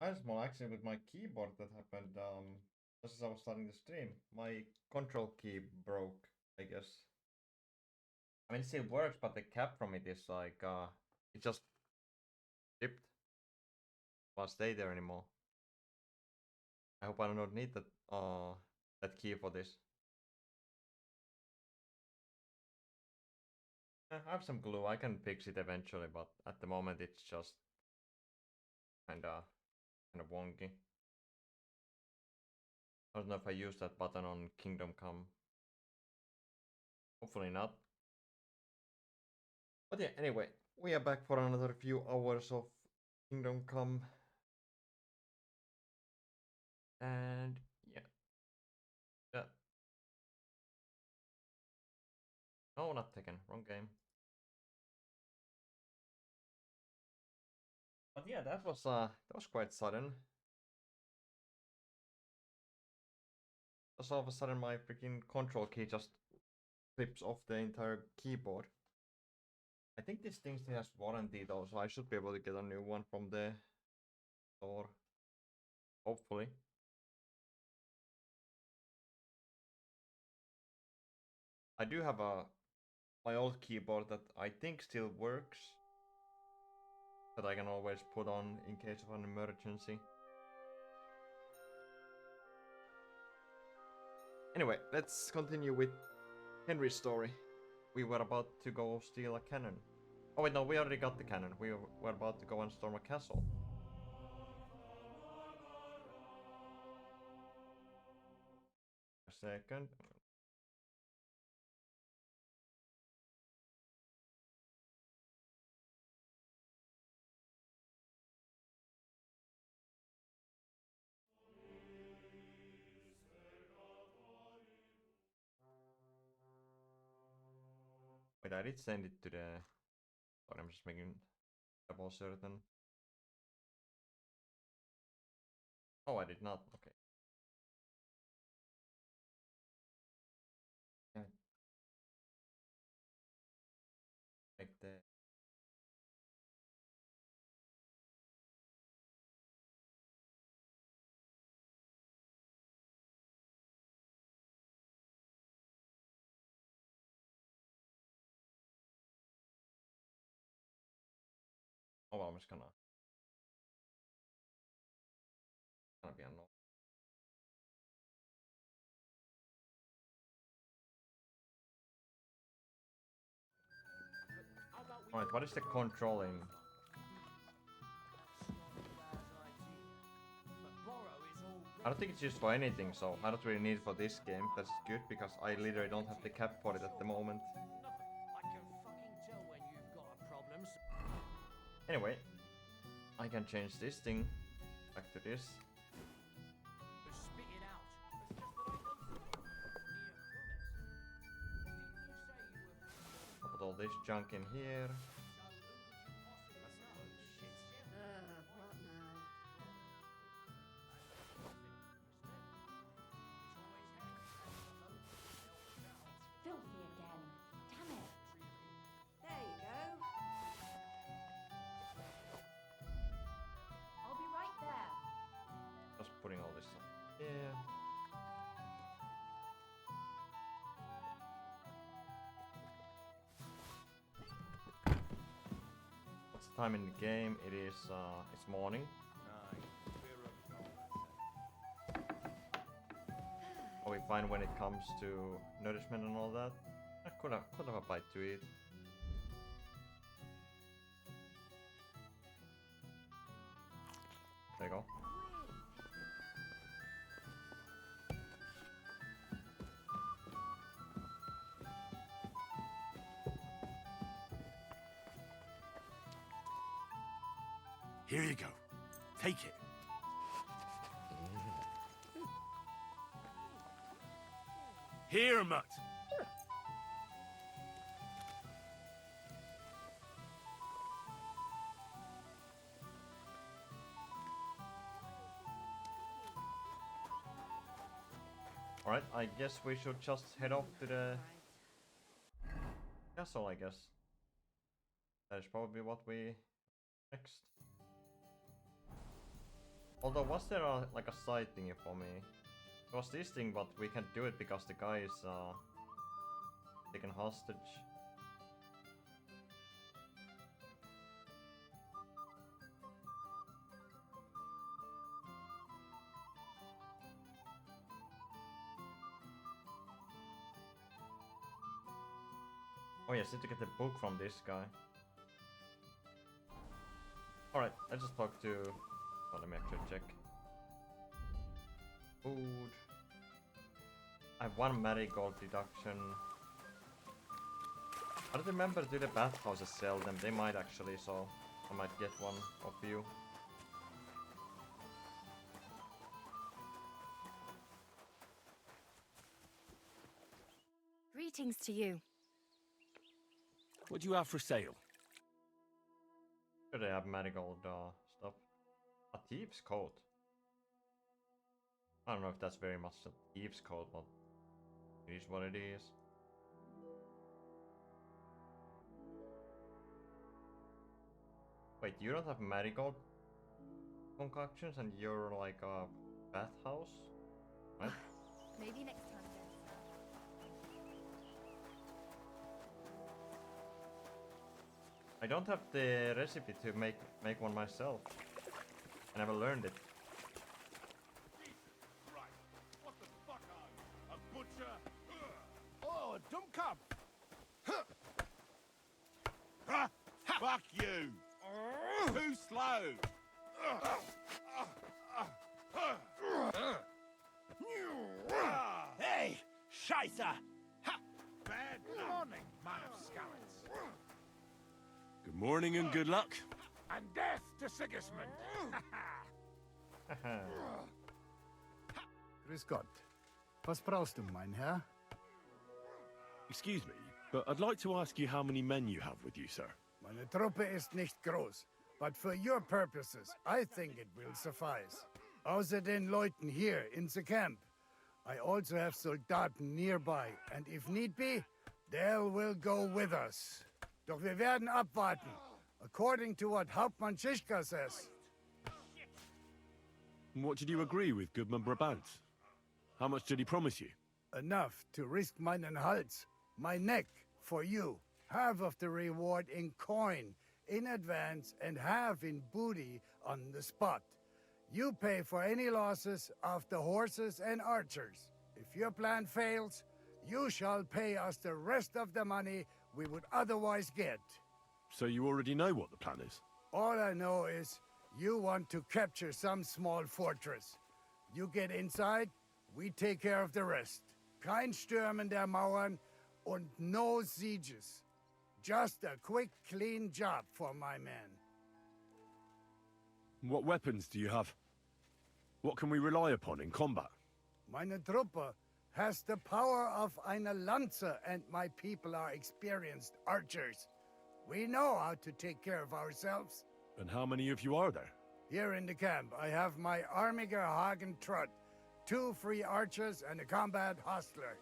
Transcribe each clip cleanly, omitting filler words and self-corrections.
I had a small accident with my keyboard that happened just as I was starting the stream. My control key broke, I guess. I mean, it still works, but the cap from it is like, it just chipped. Won't stay there anymore. I hope I do not need that key for this. I have some glue, I can fix it eventually, but at the moment it's just kinda wonky. I don't know if I use that button on Kingdom Come. Hopefully not. But yeah, anyway, we are back for another few hours of Kingdom Come. And yeah. Yeah. No, not Tekken, wrong game. But yeah, that was quite sudden. Just all of a sudden my freaking control key just flips off the entire keyboard. I think this thing still has warranty though, so I should be able to get a new one from the store. Hopefully. I do have my old keyboard that I think still works, that I can always put on in case of an emergency. Anyway, let's continue with Henry's story. We were about to go steal a cannon. Oh wait, no, we already got the cannon. We were about to go and storm a castle. A second. Wait, I did send it to the... Sorry, I'm just making double certain. Oh, I did not. Okay. Yeah. Make the... Oh, well, I'm just gonna be annoyed. Alright, what is the controlling? I don't think it's used for anything, so I don't really need it for this game. That's good, because I literally don't have the cap for it at the moment. Anyway, I can change this thing back to this. I'll put all this junk in here. Filthy again. Damn it. There you go. I'll be right there. Just putting all this stuff here. What's the time in the game? It is, it's morning. Are we fine when it comes to nourishment and all that? I could have a bite to eat. There you go. Here you go. Take it. Here, Mutt. Alright, I guess we should just head off to the castle, I guess. That is probably what we next. Although, was there like a side thingy for me? It was this thing, but we can't do it because the guy is taken hostage. Oh yes, need to get the book from this guy. Alright, I just talked to... Well, let me actually check. Food. I have 1 marigold deduction. I don't remember do the bathhouses sell them. They might actually, so I might get one of you. Greetings to you. What do you have for sale? Sure, they have marigold stuff. A thief's coat. I don't know if that's very much a thief's coat, but it is what it is. Wait, you don't have marigold concoctions and you're like a bathhouse? What? Maybe next time then, sir. I don't have the recipe to make one myself. I never learned it. Right. What the fuck are you? A butcher? Oh, a dumb cub. Fuck you. Too slow. Hey, Scheiße. Bad morning, man of scallops. Good morning and good luck. And death to Sigismund. Grüß Gott. Was brauchst du, mein Herr? Excuse me, but I'd like to ask you how many men you have with you, sir. Meine Truppe ist nicht groß, but for your purposes, I think it will suffice. Außer den Leuten here in the camp, I also have Soldaten nearby, and if need be, they will go with us. Doch wir werden abwarten, according to what Hauptmann Schischka says. What did you agree with Goodman Brabant? How much did he promise you? Enough to risk meinen Hals, my neck, for you. Half of the reward in coin, in advance, and half in booty on the spot. You pay for any losses of the horses and archers. If your plan fails, you shall pay us the rest of the money we would otherwise get. So you already know what the plan is? All I know is you want to capture some small fortress. You get inside, we take care of the rest. Kein Stürmen der Mauern und no sieges. Just a quick, clean job for my men. What weapons do you have? What can we rely upon in combat? Meine Truppe has the power of eine Lanze, and my people are experienced archers. We know how to take care of ourselves. And how many of you are there? Here in the camp, I have my Armiger Hagen Trott, 2 free archers and a combat hostler.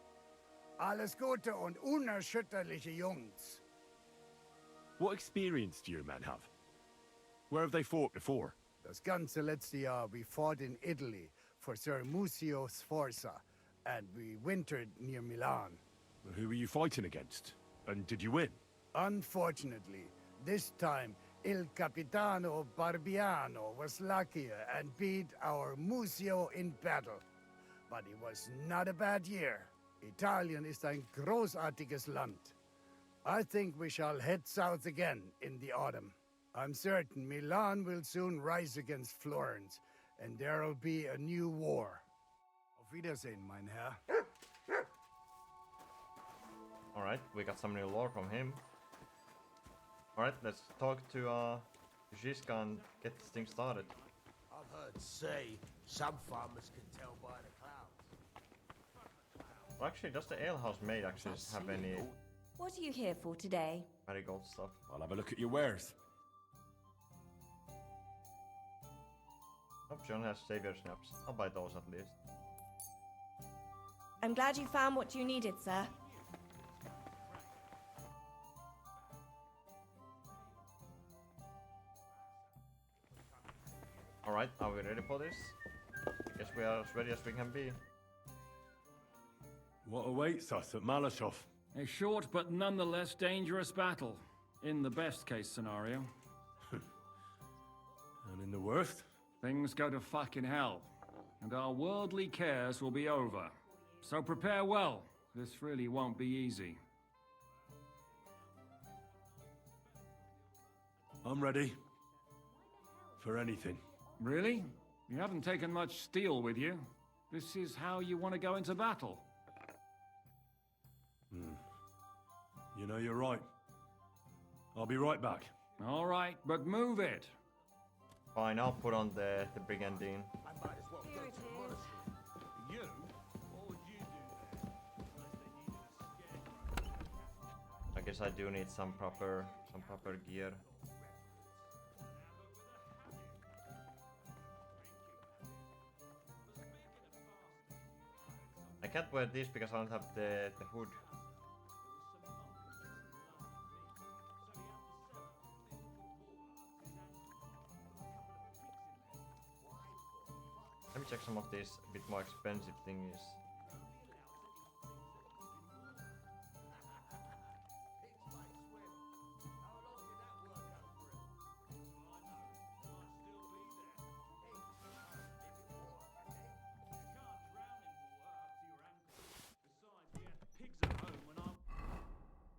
Alles Gute und unerschütterliche Jungs. What experience do your men have? Where have they fought before? Das ganze letzte Jahr we fought in Italy for Sir Musio Sforza, and we wintered near Milan. Who were you fighting against? And did you win? Unfortunately, this time Il Capitano Barbiano was luckier and beat our Musio in battle. But it was not a bad year. Italien ist ein großartiges Land. I think we shall head south again in the autumn. I'm certain Milan will soon rise against Florence, and there'll be a new war. Auf Wiedersehen, mein Herr. Alright, we got some new lore from him. Alright, let's talk to Zizka and get this thing started. I've heard say some farmers can tell by the clouds. Well, actually, does the alehouse maid actually have any What are you here for today? marigold stuff? I'll have a look at your wares. Hope John has savior snaps. I'll buy those at least. I'm glad you found what you needed, sir. Alright. Alright, are we ready for this? I guess we are as ready as we can be. What awaits us at Malashov? A short but nonetheless dangerous battle, in the best case scenario. And in the worst? Things go to fucking hell, and our worldly cares will be over. So prepare well. This really won't be easy. I'm ready. For anything. Really? You haven't taken much steel with you. This is how you want to go into battle? You know, you're right. I'll be right back. All right, but move it. Fine, I'll put on the brigandine. I might as well go to the monastery. You? What would you do there? I guess I do need some proper gear. I can't wear this because I don't have the hood. Let me check some of these a bit more expensive thingies.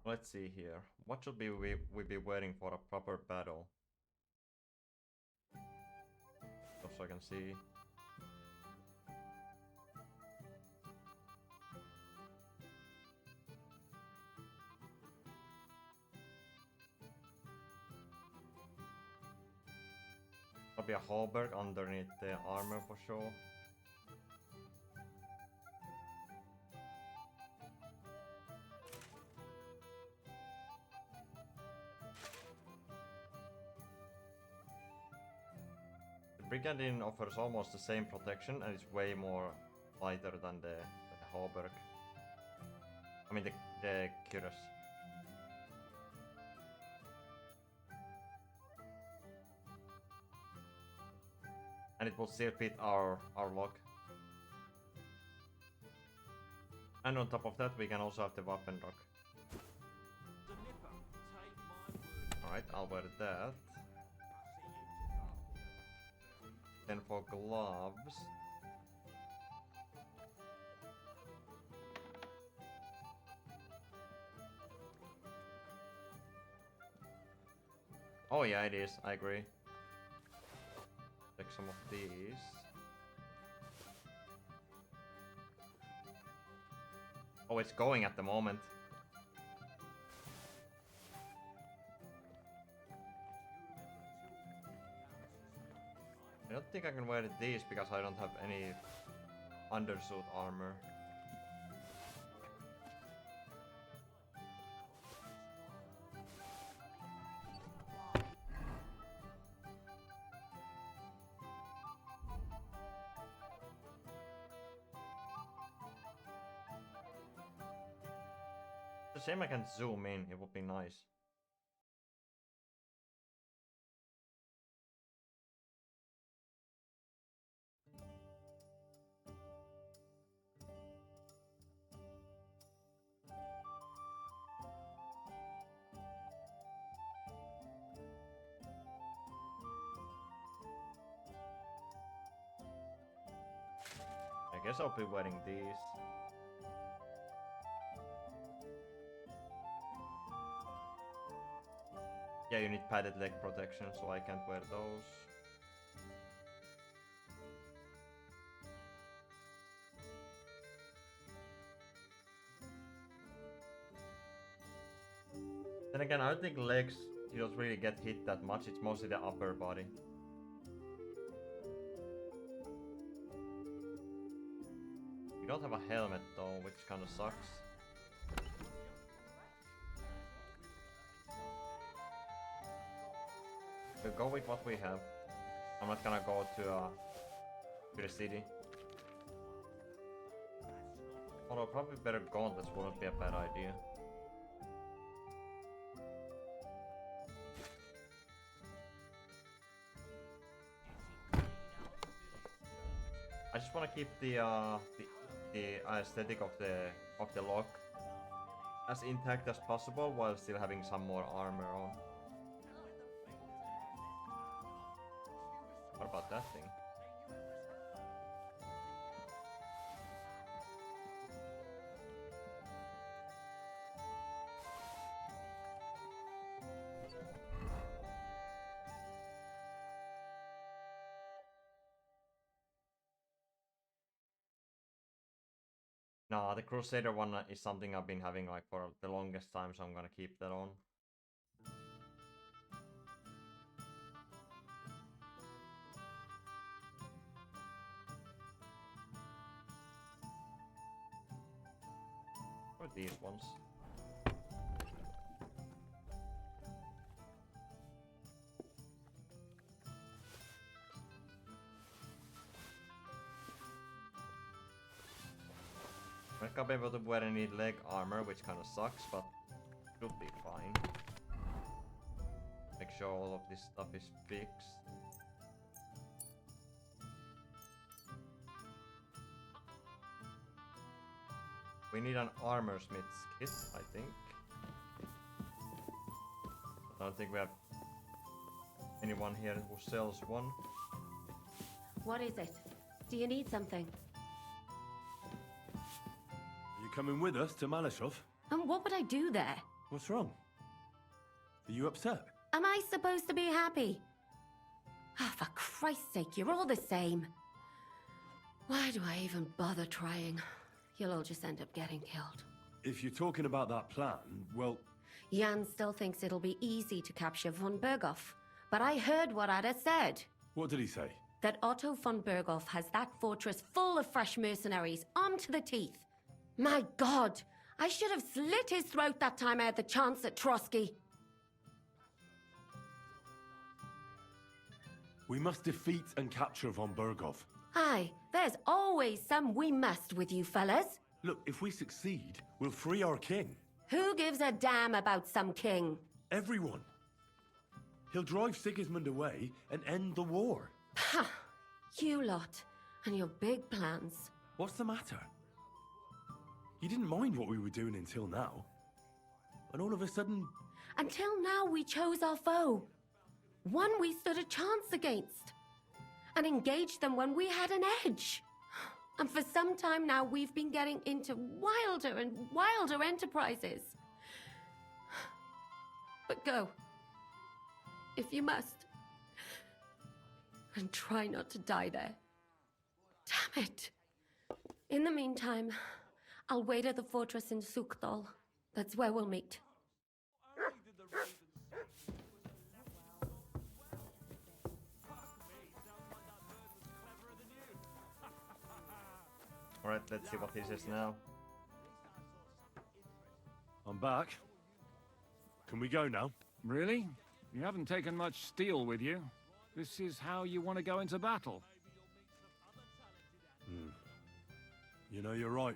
Let's see here. What should we be waiting for a proper battle? Just so I can see. Probably a halberd underneath the armor for sure. Brigandine offers almost the same protection and it's way more lighter than the hauberk. I mean the cuirass. And it will still fit our lock. And on top of that we can also have the weapon lock. Alright, I'll wear that. Then for gloves. Oh yeah, it is, I agree. Take some of these. Oh, it's going at the moment. I don't think I can wear these because I don't have any undersuit armor. It's a shame I can't zoom in, it would be nice. I guess I'll be wearing these. Yeah, you need padded leg protection, so I can't wear those. Then again, I don't think legs, you don't really get hit that much, it's mostly the upper body. You don't have a helmet though, which kinda sucks. We'll go with what we have. I'm not gonna go to the city. Although probably better gauntlets wouldn't be a bad idea. just want to keep the aesthetic of the lock as intact as possible while still having some more armor on. What about that thing? Nah, the Crusader one is something I've been having like for the longest time, so I'm gonna keep that on. What are these ones? I can't be able to wear any leg armor, which kind of sucks, but should be fine. Make sure all of this stuff is fixed. We need an armor smith's kit, I think. I don't think we have anyone here who sells one. What is it? Do you need something? Are you coming with us to Malashov? And what would I do there? What's wrong? Are you upset? Am I supposed to be happy? Ah, for Christ's sake, you're all the same. Why do I even bother trying? You'll all just end up getting killed. If you're talking about that plan, well, Jan still thinks it'll be easy to capture von Berghoff. But I heard what Ada said. what did he say? That Otto von Berghoff has that fortress full of fresh mercenaries, armed to the teeth. My God! I should have slit his throat that time I had the chance at Trotsky. We must defeat and capture von Berghoff. Aye, there's always some we must with you fellas. Look, if we succeed, we'll free our king. Who gives a damn about some king? Everyone. He'll drive Sigismund away and end the war. Ha! You lot, and your big plans. What's the matter? You didn't mind what we were doing until now. And all of a sudden... Until now we chose our foe. One we stood a chance against. And engaged them when we had an edge. And for some time now we've been getting into wilder and wilder enterprises. But go. If you must. And try not to die there. Damn it. In the meantime, I'll wait at the fortress in Sukdal. That's where we'll meet. Alright, let's see what he says now. I'm back. Can we go now? Really? You haven't taken much steel with you. This is how you want to go into battle. You know, you're right.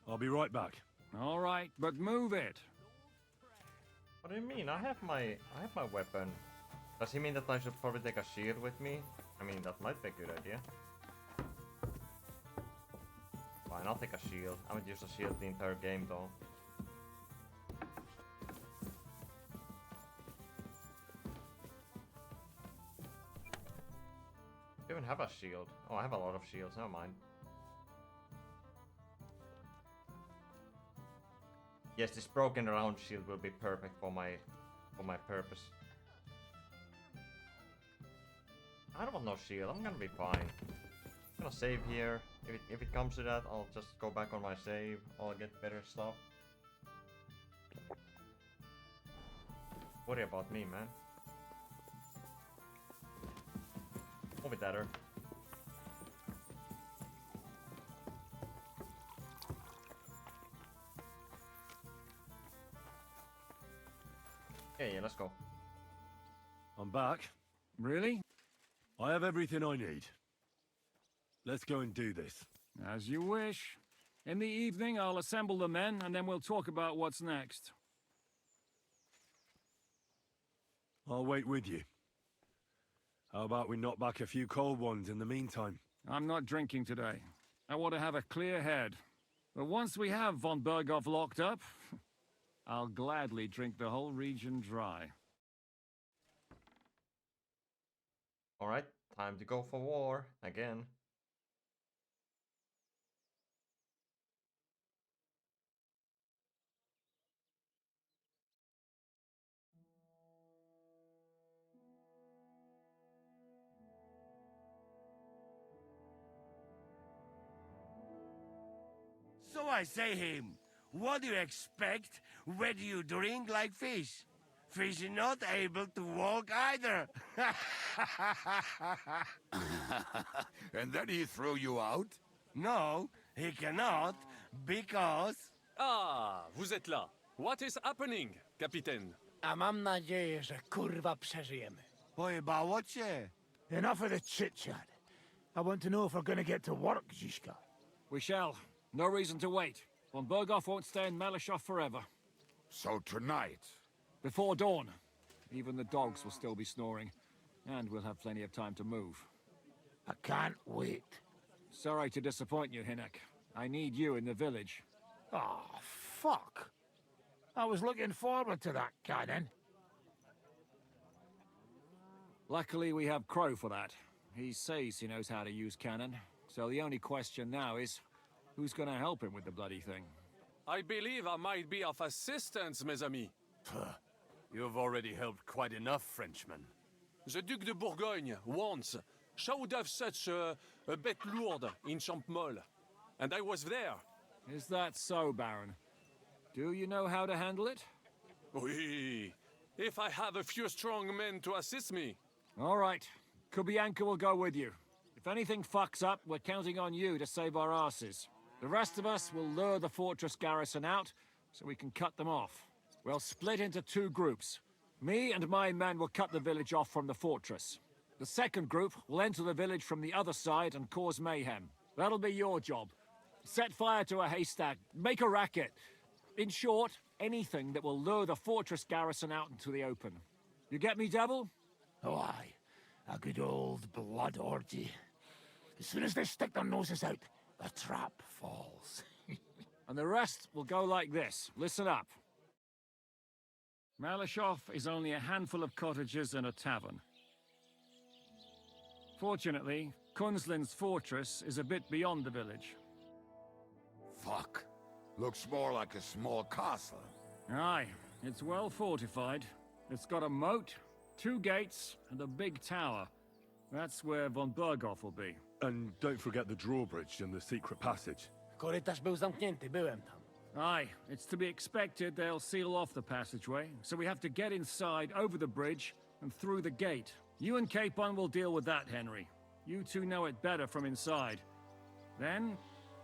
I'll be right back. All right, but move it. What do you mean? I have my weapon. Does he mean that I should probably take a shield with me? I mean, that might be a good idea. Fine, I'll take a shield. I haven't used a shield the entire game though. I don't even have a shield. Oh, I have a lot of shields, never mind. Yes, this broken round shield will be perfect for my purpose. I don't want no shield, I'm gonna be fine. I'm gonna save here. If it comes to that, I'll just go back on my save. I'll get better stuff. Worry about me, man. Move it better. Yeah, let's go. I'm back. Really? I have everything I need. Let's go and do this. As you wish. In the evening, I'll assemble the men, and then we'll talk about what's next. I'll wait with you. How about we knock back a few cold ones in the meantime? I'm not drinking today. I want to have a clear head. But once we have von Berghoff locked up, I'll gladly drink the whole region dry. Alright, time to go for war again. So I say him, what do you expect? Where do you drink like fish? Fish are not able to walk either. And then he threw you out? No, he cannot, because... Ah, vous êtes là. What is happening, Capitaine? A mam nadzieję, że kurwa przeżyjemy. Pojebało cię. Enough of the chit-chat. I want to know if we're gonna get to work, Zizka. We shall. No reason to wait. Von Berghoff won't stay in Malashov forever. So tonight? Before dawn. Even the dogs will still be snoring. And we'll have plenty of time to move. I can't wait. Sorry to disappoint you, Hinek. I need you in the village. Oh, fuck. I was looking forward to that, Cannon. Luckily, we have Crow for that. He says he knows how to use cannon. So the only question now is, who's gonna help him with the bloody thing? I believe I might be of assistance, mes amis. You've already helped quite enough, Frenchman. The Duc de Bourgogne, once, showed off such a bête lourde in Champmol. And I was there. Is that so, Baron? Do you know how to handle it? Oui. If I have a few strong men to assist me. All right. Kubianka will go with you. If anything fucks up, we're counting on you to save our asses. The rest of us will lure the fortress garrison out, so we can cut them off. We'll split into two groups. Me and my men will cut the village off from the fortress. The second group will enter the village from the other side and cause mayhem. That'll be your job. Set fire to a haystack, make a racket. In short, anything that will lure the fortress garrison out into the open. You get me, Devil? Oh, aye. A good old blood orgy. As soon as they stick their noses out, the trap falls. And the rest will go like this. Listen up. Malashov is only a handful of cottages and a tavern. Fortunately, Kunzlin's fortress is a bit beyond the village. Fuck. Looks more like a small castle. Aye, it's well fortified. It's got a moat, 2 gates, and a big tower. That's where von Berghoff will be. And don't forget the drawbridge and the secret passage. Korytarz był zamknięty, byłem tam. Aye, it's to be expected they'll seal off the passageway, so we have to get inside, over the bridge, and through the gate. You and Capon will deal with that, Henry. You two know it better from inside. Then,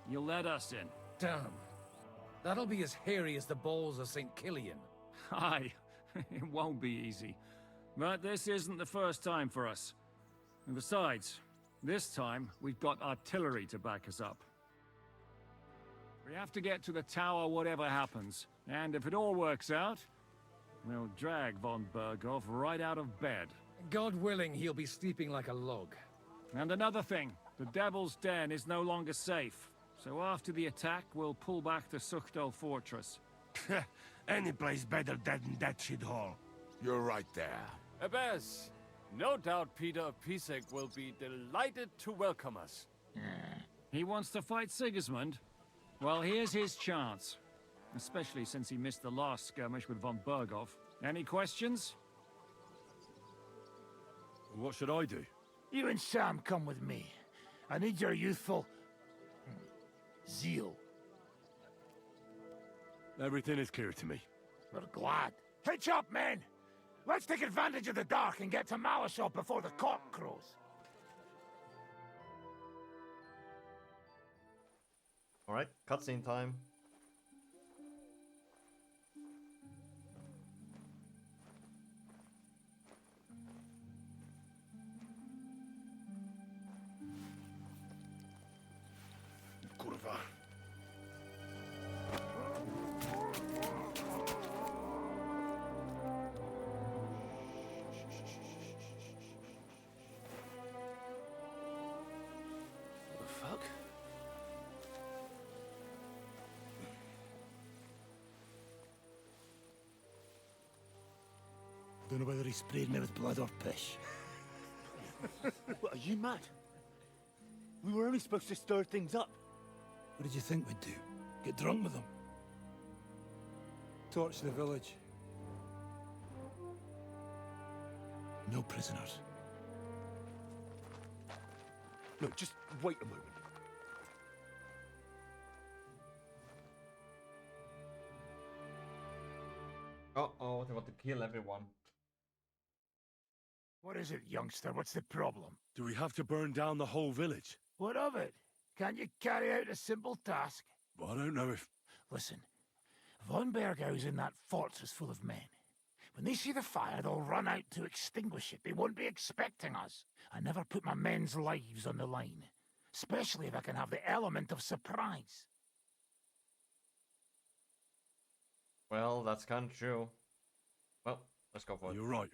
you'll let us in. Damn. That'll be as hairy as the balls of St. Killian. Aye, it won't be easy. But this isn't the first time for us. And besides, this time, we've got artillery to back us up. We have to get to the tower whatever happens. And if it all works out, we'll drag von Berghoff right out of bed. God willing, he'll be sleeping like a log. And another thing, the Devil's Den is no longer safe. So after the attack, we'll pull back to Suchdol Fortress. Any place better than that shithole. You're right there. Abbas, no doubt Peter of Pisek will be delighted to welcome us. He wants to fight Sigismund? Well, here's his chance. Especially since he missed the last skirmish with von Berghoff. Any questions? What should I do? You and Sam come with me. I need your youthful... zeal. Everything is clear to me. We're glad. Hitch up, men! Let's take advantage of the dark and get to Malashov before the cock crows. Alright, cutscene time. Kurwa. Don't know whether he sprayed me with blood or piss. What, are you mad? We were only supposed to stir things up. What did you think we'd do? Get drunk with them? Torch the village? No prisoners. No, just wait a moment. Uh-oh, they want to kill everyone. What is it, youngster? What's the problem? Do we have to burn down the whole village? What of it? Can't you carry out a simple task? Well, I don't know if... Listen, Von Bergau's in that fortress full of men. When they see the fire, they'll run out to extinguish it. They won't be expecting us. I never put my men's lives on the line, especially if I can have the element of surprise. Well, that's kind of true. Well, let's go for it. You're right.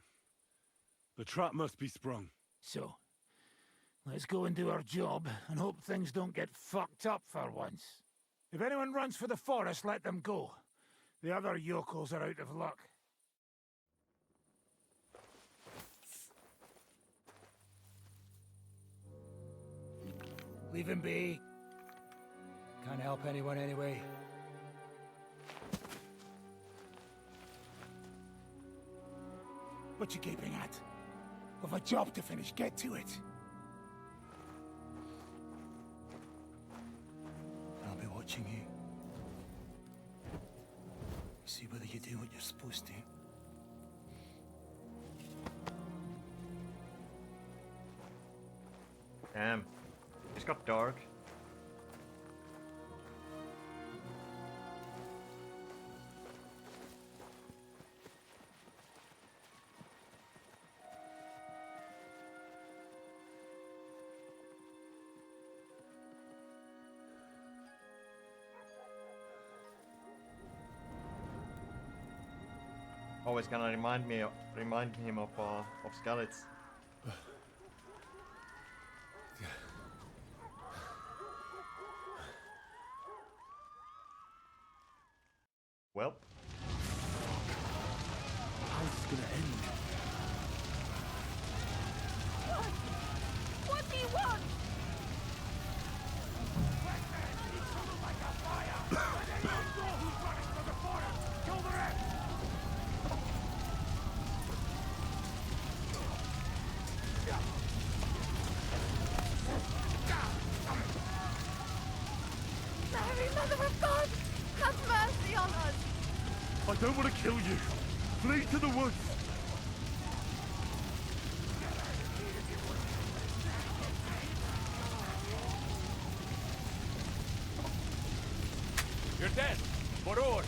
The trap must be sprung. So, let's go and do our job and hope things don't get fucked up for once. If anyone runs for the forest, let them go. The other yokels are out of luck. Leave him be. Can't help anyone anyway. What you gaping at? We've a job to finish. Get to it. I'll be watching you. See whether you do what you're supposed to. Damn. It's got dark. Always gonna remind him of Skalitz. Well, how's this gonna end? What do you want? Mary, Mother of God, have mercy on us! I don't want to kill you. Flee to the woods. You're dead. Forward.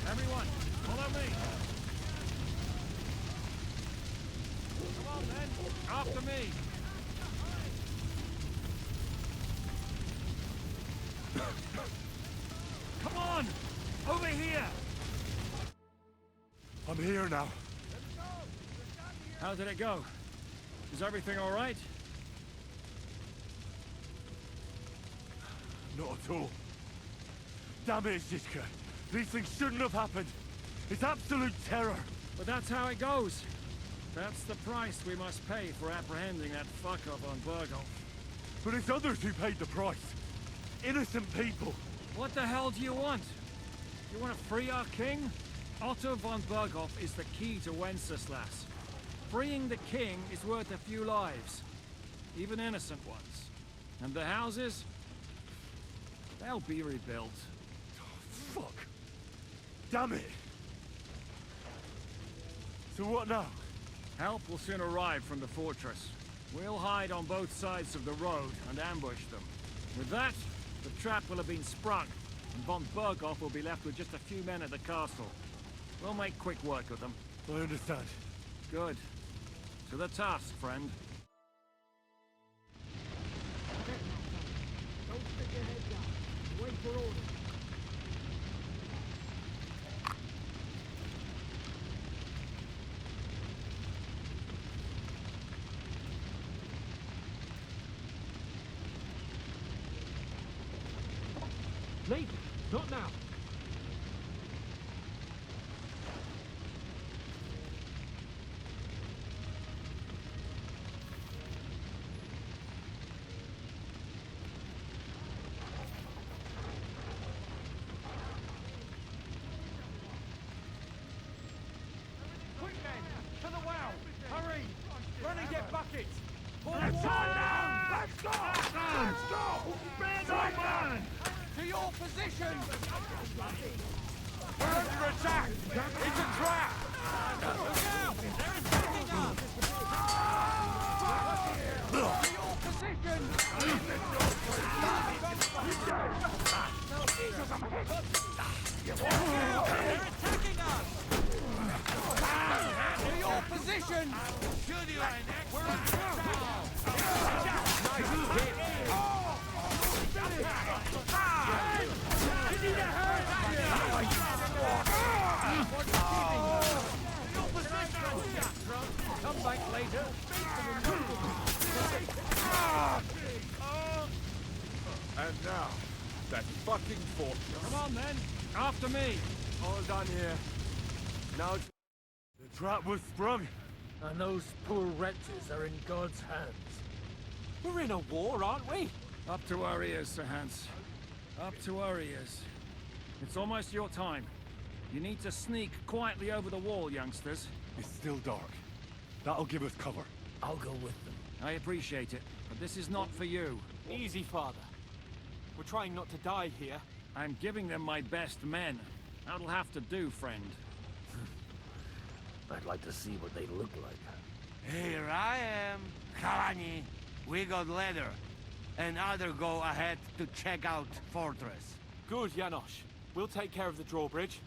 Everyone, follow me. Come on, then. After me. Come on! Over here! I'm here now. How did it go? Is everything all right? Not at all. Damn it, Ziska. These things shouldn't have happened. It's absolute terror. But that's how it goes. That's the price we must pay for apprehending that fuck-up on Burgolf. But it's others who paid the price. Innocent people. What the hell do you want? You want to free our king? Otto von Burgolf is the key to Wenceslas. Freeing the king is worth a few lives. Even innocent ones. And the houses? They'll be rebuilt. Oh, fuck. Damn it. So what now? Help will soon arrive from the fortress. We'll hide on both sides of the road and ambush them. With that, the trap will have been sprung, and von Burgolf will be left with just a few men at the castle. We'll make quick work of them. I understand. Good. To the task, friend. Don't stick your head down. Wait for orders. Later, not now. position! We're under attack! It's a trap! Look out! They're attacking us! To your position! No, Jesus, I'm hit! They're attacking us! To your position! Should you, we're under attack! Nice hit! You need a hand! Come back later. And now, that fucking fortress. Come on, then. After me. All done here. Now it's... The trap was sprung. And those poor wretches are in God's hands. We're in a war, aren't we? Up to our ears, Sir Hans. Up to our ears. It's almost your time. You need to sneak quietly over the wall, youngsters. It's still dark. That'll give us cover. I'll go with them. I appreciate it, but this is not for you. Easy, Father. We're trying not to die here. I'm giving them my best men. That'll have to do, friend. I'd like to see what they look like. Here I am. Kalani, we got leather. And other go ahead to check out fortress. Good, Janosch. We'll take care of the drawbridge.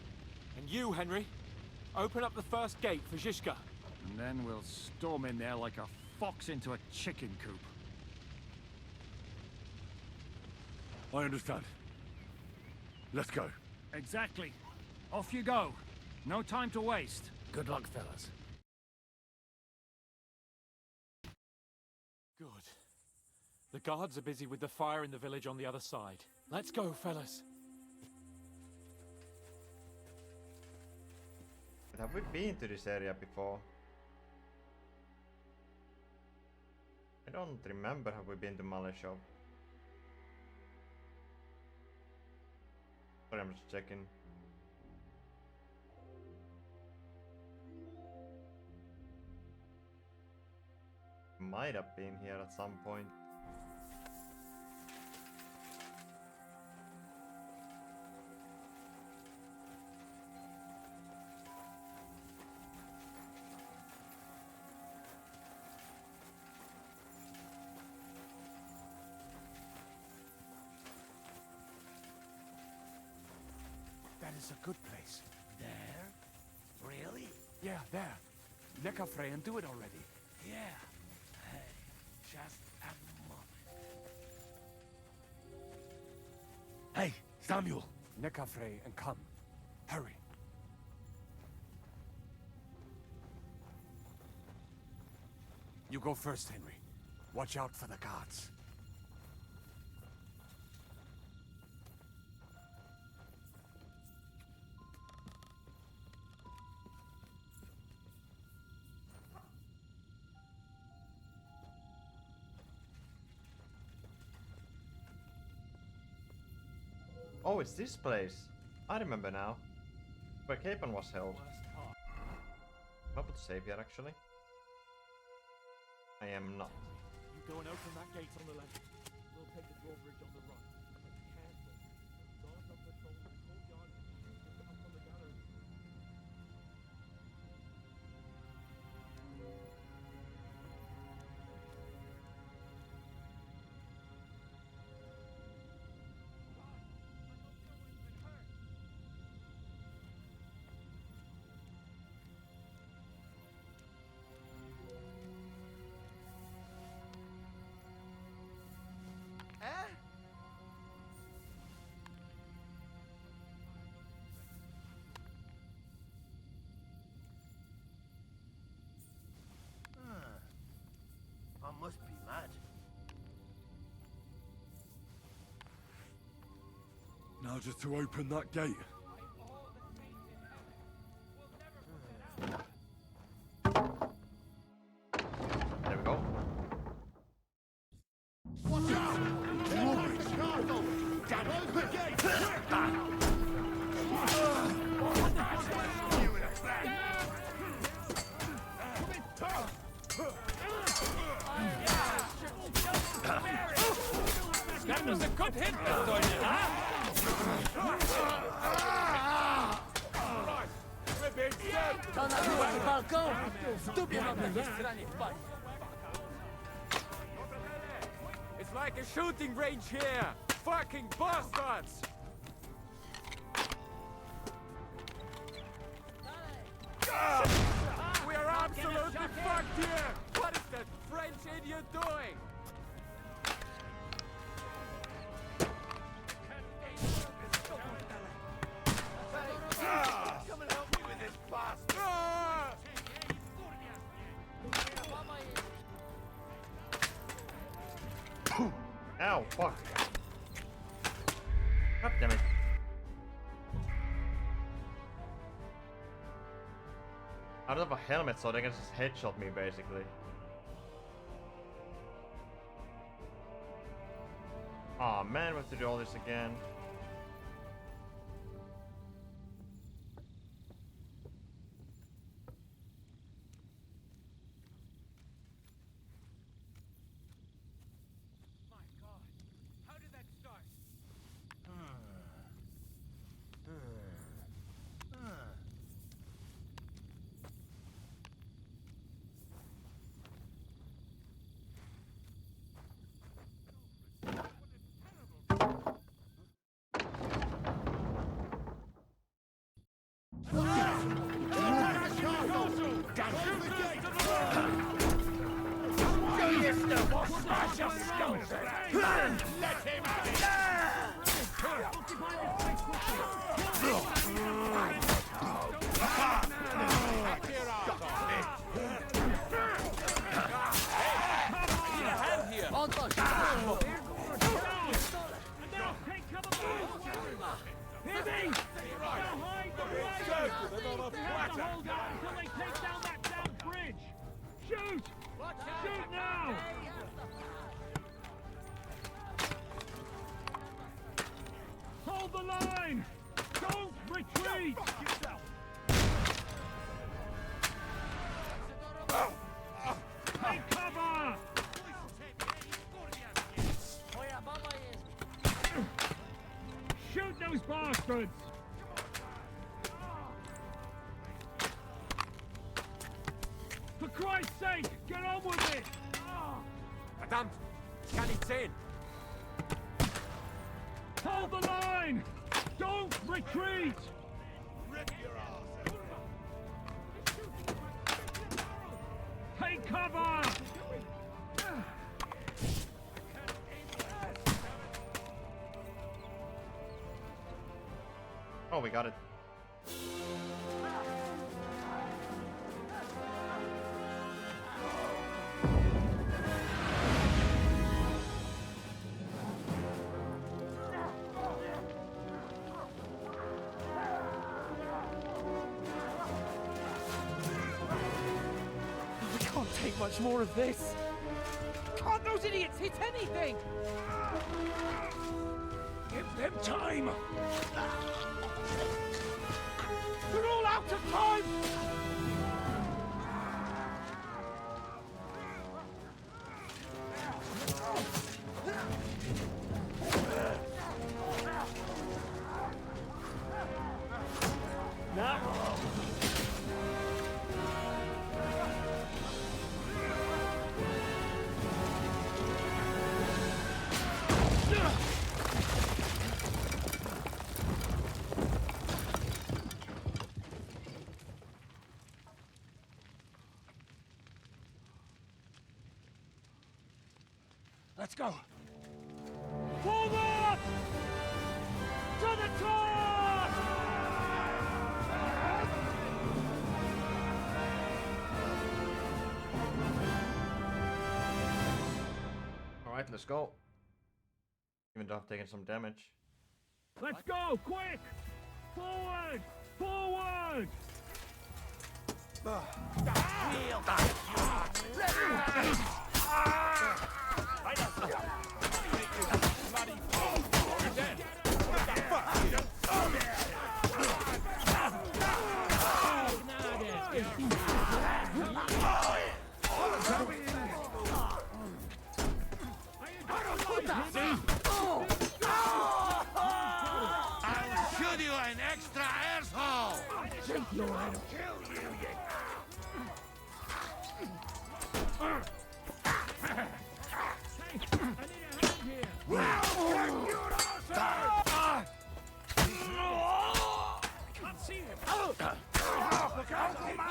And you, Henry, open up the first gate for Zizka. And then we'll storm in there like a fox into a chicken coop. I understand. Let's go. Exactly. Off you go. No time to waste. Good luck, fellas. Good. The guards are busy with the fire in the village on the other side. Let's go, fellas. But have we been to this area before? I don't remember have we been to Male Shop. Sorry, I'm just checking. Might have been here at some point. That is a good place. There? Really? Yeah, there. Necafre and do it already. Yeah. Hey, just a moment. Hey, Samuel! Necafre and come. Hurry. You go first, Henry. Watch out for the guards. Oh, it's this place. I remember now. Where Capon was held. I'm about to save here, actually. I am not. You go and open that gate on the left. We'll take the drawbridge on the right. But careful. Guards are patrolling the courtyard. Up on the gallery. I must be mad. Now just to open that gate. There we go. Watch out! Deliverance! Damn it! Open gate! That was a good hit, Mr. huh? It's like a shooting range here! Fucking bastards! We are absolutely fucked here! What is that French idiot doing? Come and help me with this bastard! Ow, fuck. God damn it. I don't have a helmet, so they can just headshot me, basically. Aw, man, we have to do all this again. Hold the line! Don't retreat! Take cover! Shoot those bastards! For Christ's sake, get on with it! Verdammt! Ich kann nicht sehen! Hold the line! Don't retreat! Rip your ass! Take cover! Oh, we got it. We can't take much more of this. Can't those idiots hit anything? Give them time! They're all out of time! Let's go! Forward! To the top! Alright, let's go. Even though I've taken some damage. Let's go, quick! Forward! Forward! I'll shoot you an extra asshole! Think you're gonna kill you,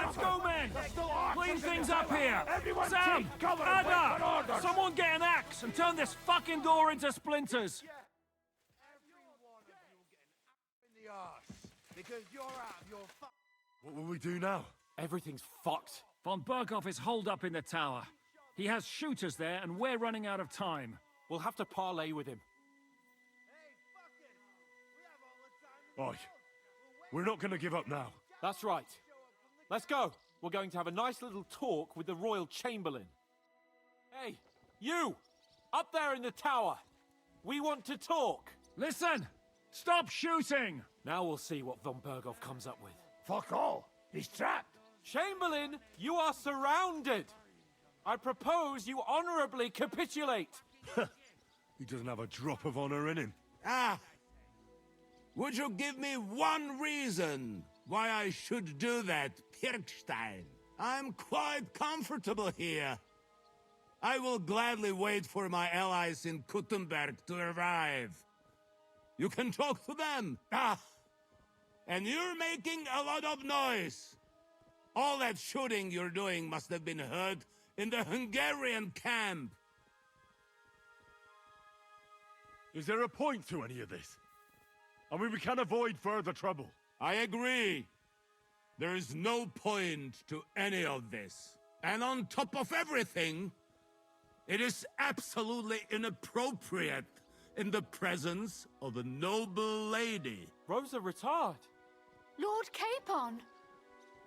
Let's go, men! Clean things up here! Sam! Ada! Someone get an axe and turn this fucking door into splinters! Because you're out of your What will we do now? Everything's fucked. Von Berghoff is holed up in the tower. He has shooters there, and we're running out of time. We'll have to parley with him. Oi. We're not gonna give up now. That's right. Let's go. We're going to have a nice little talk with the Royal Chamberlain. Hey, you! Up there in the tower! We want to talk! Listen! Stop shooting! Now we'll see what Von Berghoff comes up with. Fuck all. He's trapped. Chamberlain, you are surrounded! I propose you honorably capitulate! He doesn't have a drop of honor in him. Ah! Would you give me one reason why I should do that, Pirkstein? I'm quite comfortable here. I will gladly wait for my allies in Kuttenberg to arrive. You can talk to them. Ah! And you're making a lot of noise. All that shooting you're doing must have been heard in the Hungarian camp. Is there a point to any of this? I mean, we can avoid further trouble. I agree. There is no point to any of this. And on top of everything, it is absolutely inappropriate in the presence of a noble lady. Rosa Retard. Lord Capon!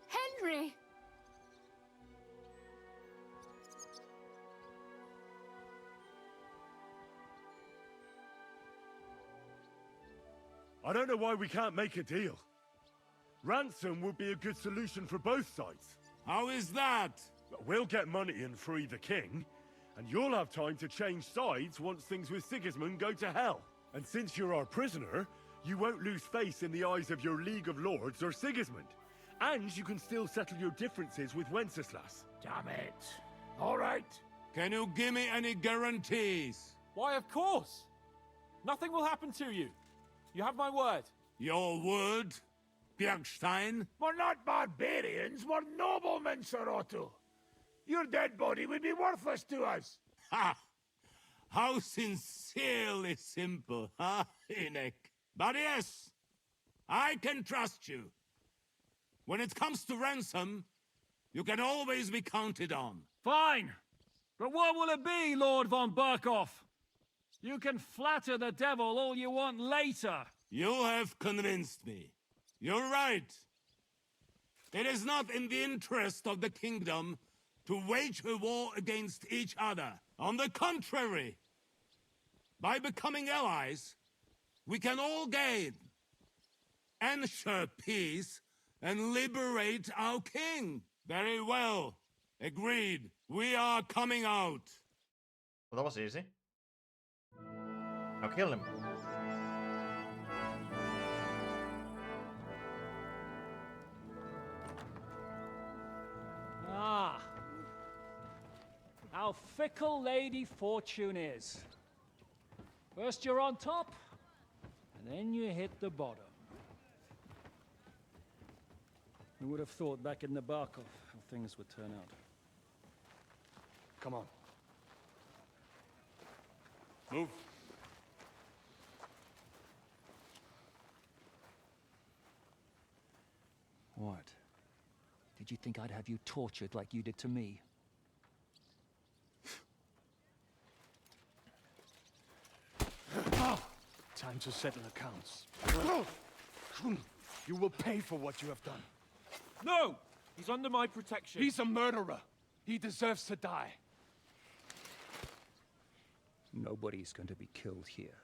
Henry! I don't know why we can't make a deal. Ransom would be a good solution for both sides. How is that? We'll get money and free the king, and you'll have time to change sides once things with Sigismund go to hell. And since you're our prisoner, you won't lose face in the eyes of your League of Lords or Sigismund. And you can still settle your differences with Wenceslas. Damn it. All right. Can you give me any guarantees? Why, of course! Nothing will happen to you. You have my word. Your word, Bjergstein? We're not barbarians, we're noblemen, Sir Otto. Your dead body would be worthless to us. Ha! How sincerely simple, huh, Enoch? But yes, I can trust you. When it comes to ransom, you can always be counted on. Fine! But what will it be, Lord von Berghoff? You can flatter the devil all you want later. You have convinced me. You're right. It is not in the interest of the kingdom to wage a war against each other. On the contrary, by becoming allies, we can all gain, ensure peace, and liberate our king. Very well. Agreed. We are coming out. Well, that was easy. Now kill him. Ah. How fickle Lady Fortune is. First you're on top, and then you hit the bottom. Who would have thought back in the Barkov how things would turn out? Come on. Move. What? Did you think I'd have you tortured like you did to me? Time to settle accounts. You will pay for what you have done. No! He's under my protection. He's a murderer. He deserves to die. Nobody's going to be killed here.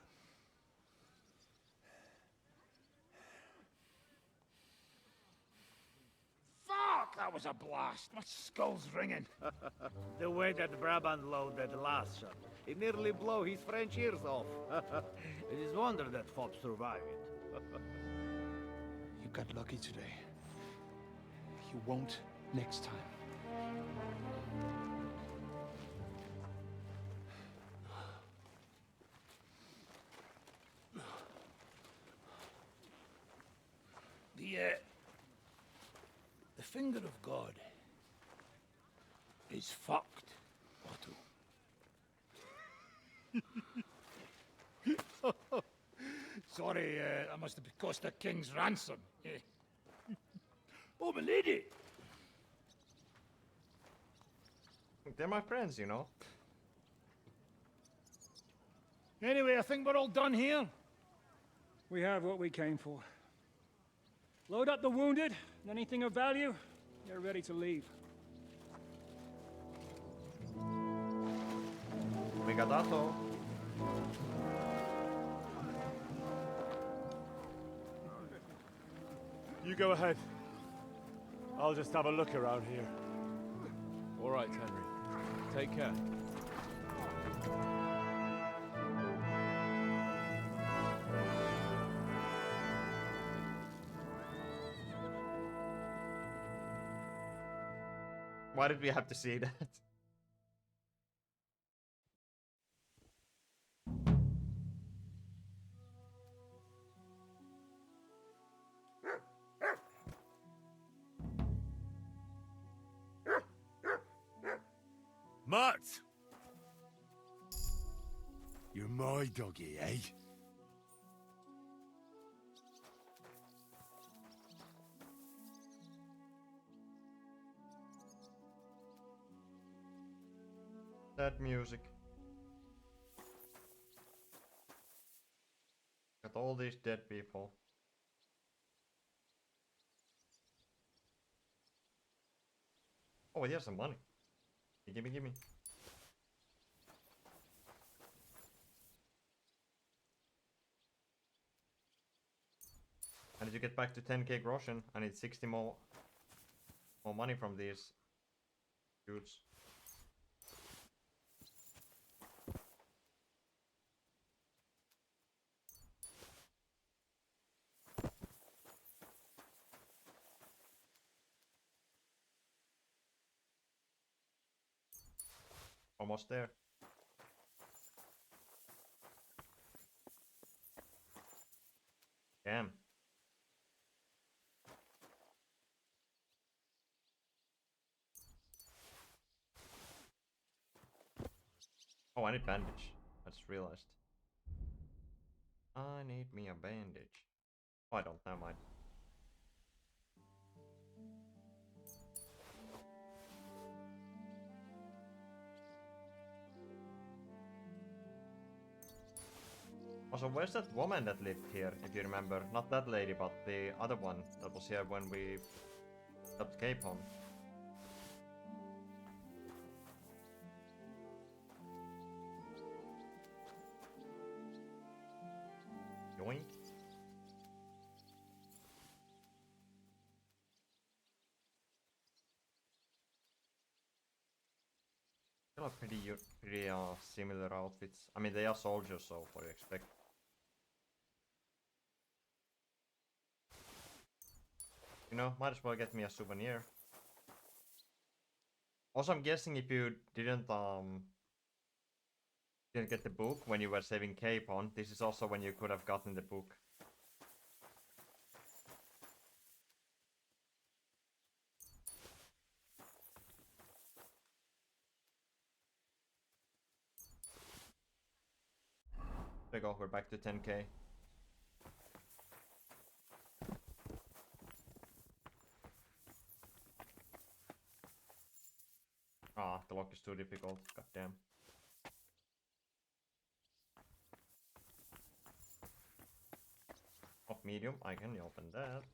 Fuck! That was a blast. My skull's ringing. The way that Brabant loaded last shot, it nearly blow his French ears off. It is wonder that fop survived it. You got lucky today. You won't next time. The finger of God is fucked, Otto. Sorry, that must have cost a king's ransom. Oh, my lady! They're my friends, you know. Anyway, I think we're all done here. We have what we came for. Load up the wounded, and anything of value, they're ready to leave. Brigadato. You go ahead. I'll just have a look around here. All right, Henry. Take care. Why did we have to see that? Mutt! You're my doggy, eh? That music. Got all these dead people. Oh, here's some money. Gimme, gimme. I need to get back to 10k groschen. I need 60 more money from these dudes. Almost there. Damn. Oh, I need bandage. I just realized. I need me a bandage. Oh, I don't. Never mind. Also, where's that woman that lived here, if you remember? Not that lady, but the other one that was here when we stopped Cape Home. Yoink. They are pretty similar outfits. I mean, they are soldiers, so what do you expect? You know, might as well get me a souvenir. Also, I'm guessing if you didn't get the book when you were saving Cape on, this is also when you could have gotten the book. There we go, we're back to 10k. Ah, the lock is too difficult, goddamn. Of medium, I can open that.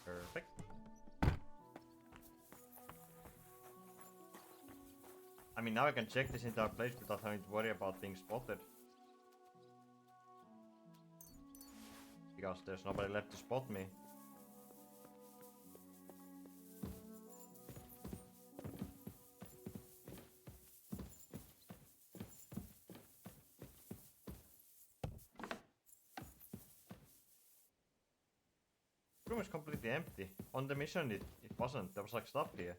Perfect. I mean, now I can check this entire place without having to worry about being spotted. Because there's nobody left to spot me. is completely empty. On the mission it wasn't. There was like stuff here.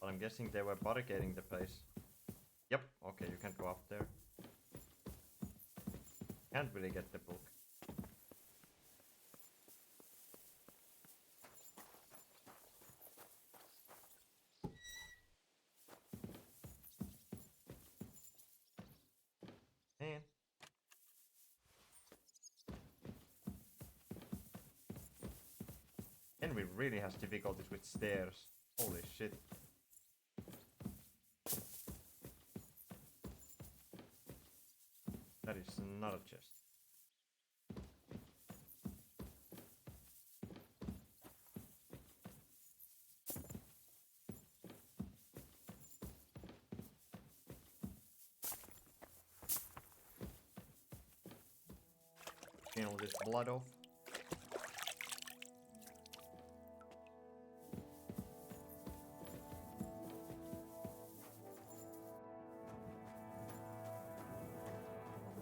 But I'm guessing they were barricading the place. Yep, okay, you can't go up there. Can't really get the book. Man. Henry really has difficulties with stairs. Holy shit. That is not a chest. Clean all this blood off.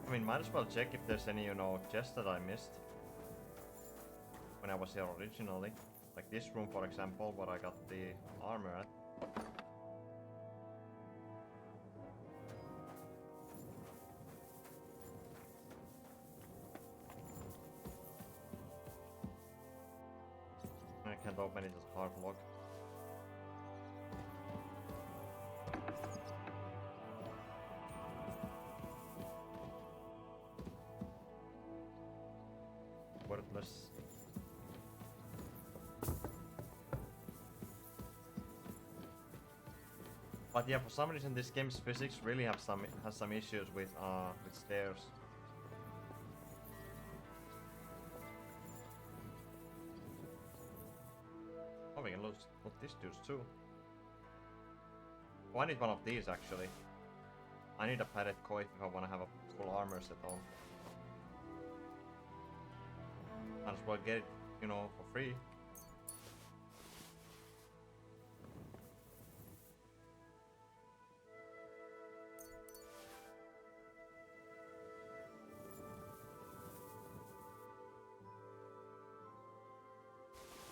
I mean, might as well check if there's any, you know, chests that I missed when I was here originally. Like this room, for example, where I got the armor at. I can't open it, it's a hard lock. Worthless. But yeah, for some reason this game's physics really has some issues with stairs. Oh, we can loot these dudes too. Oh, I need one of these actually. I need a padded coif if I want to have a full armor set on. Might as well get it, you know, for free.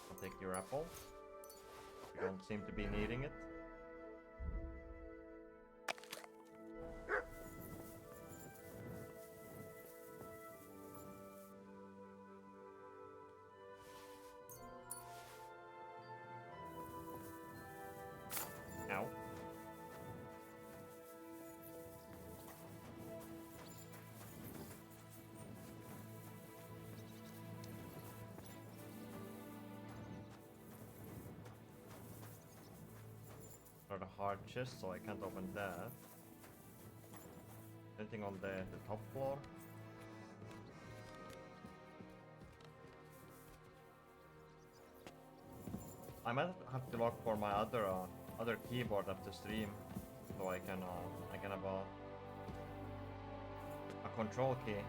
I'll take your apple. You don't seem to be needing it. Ow. Not a hard chest, so I can't open that. Anything on the top floor? I might have to look for my other keyboard after stream, so I can have a control key.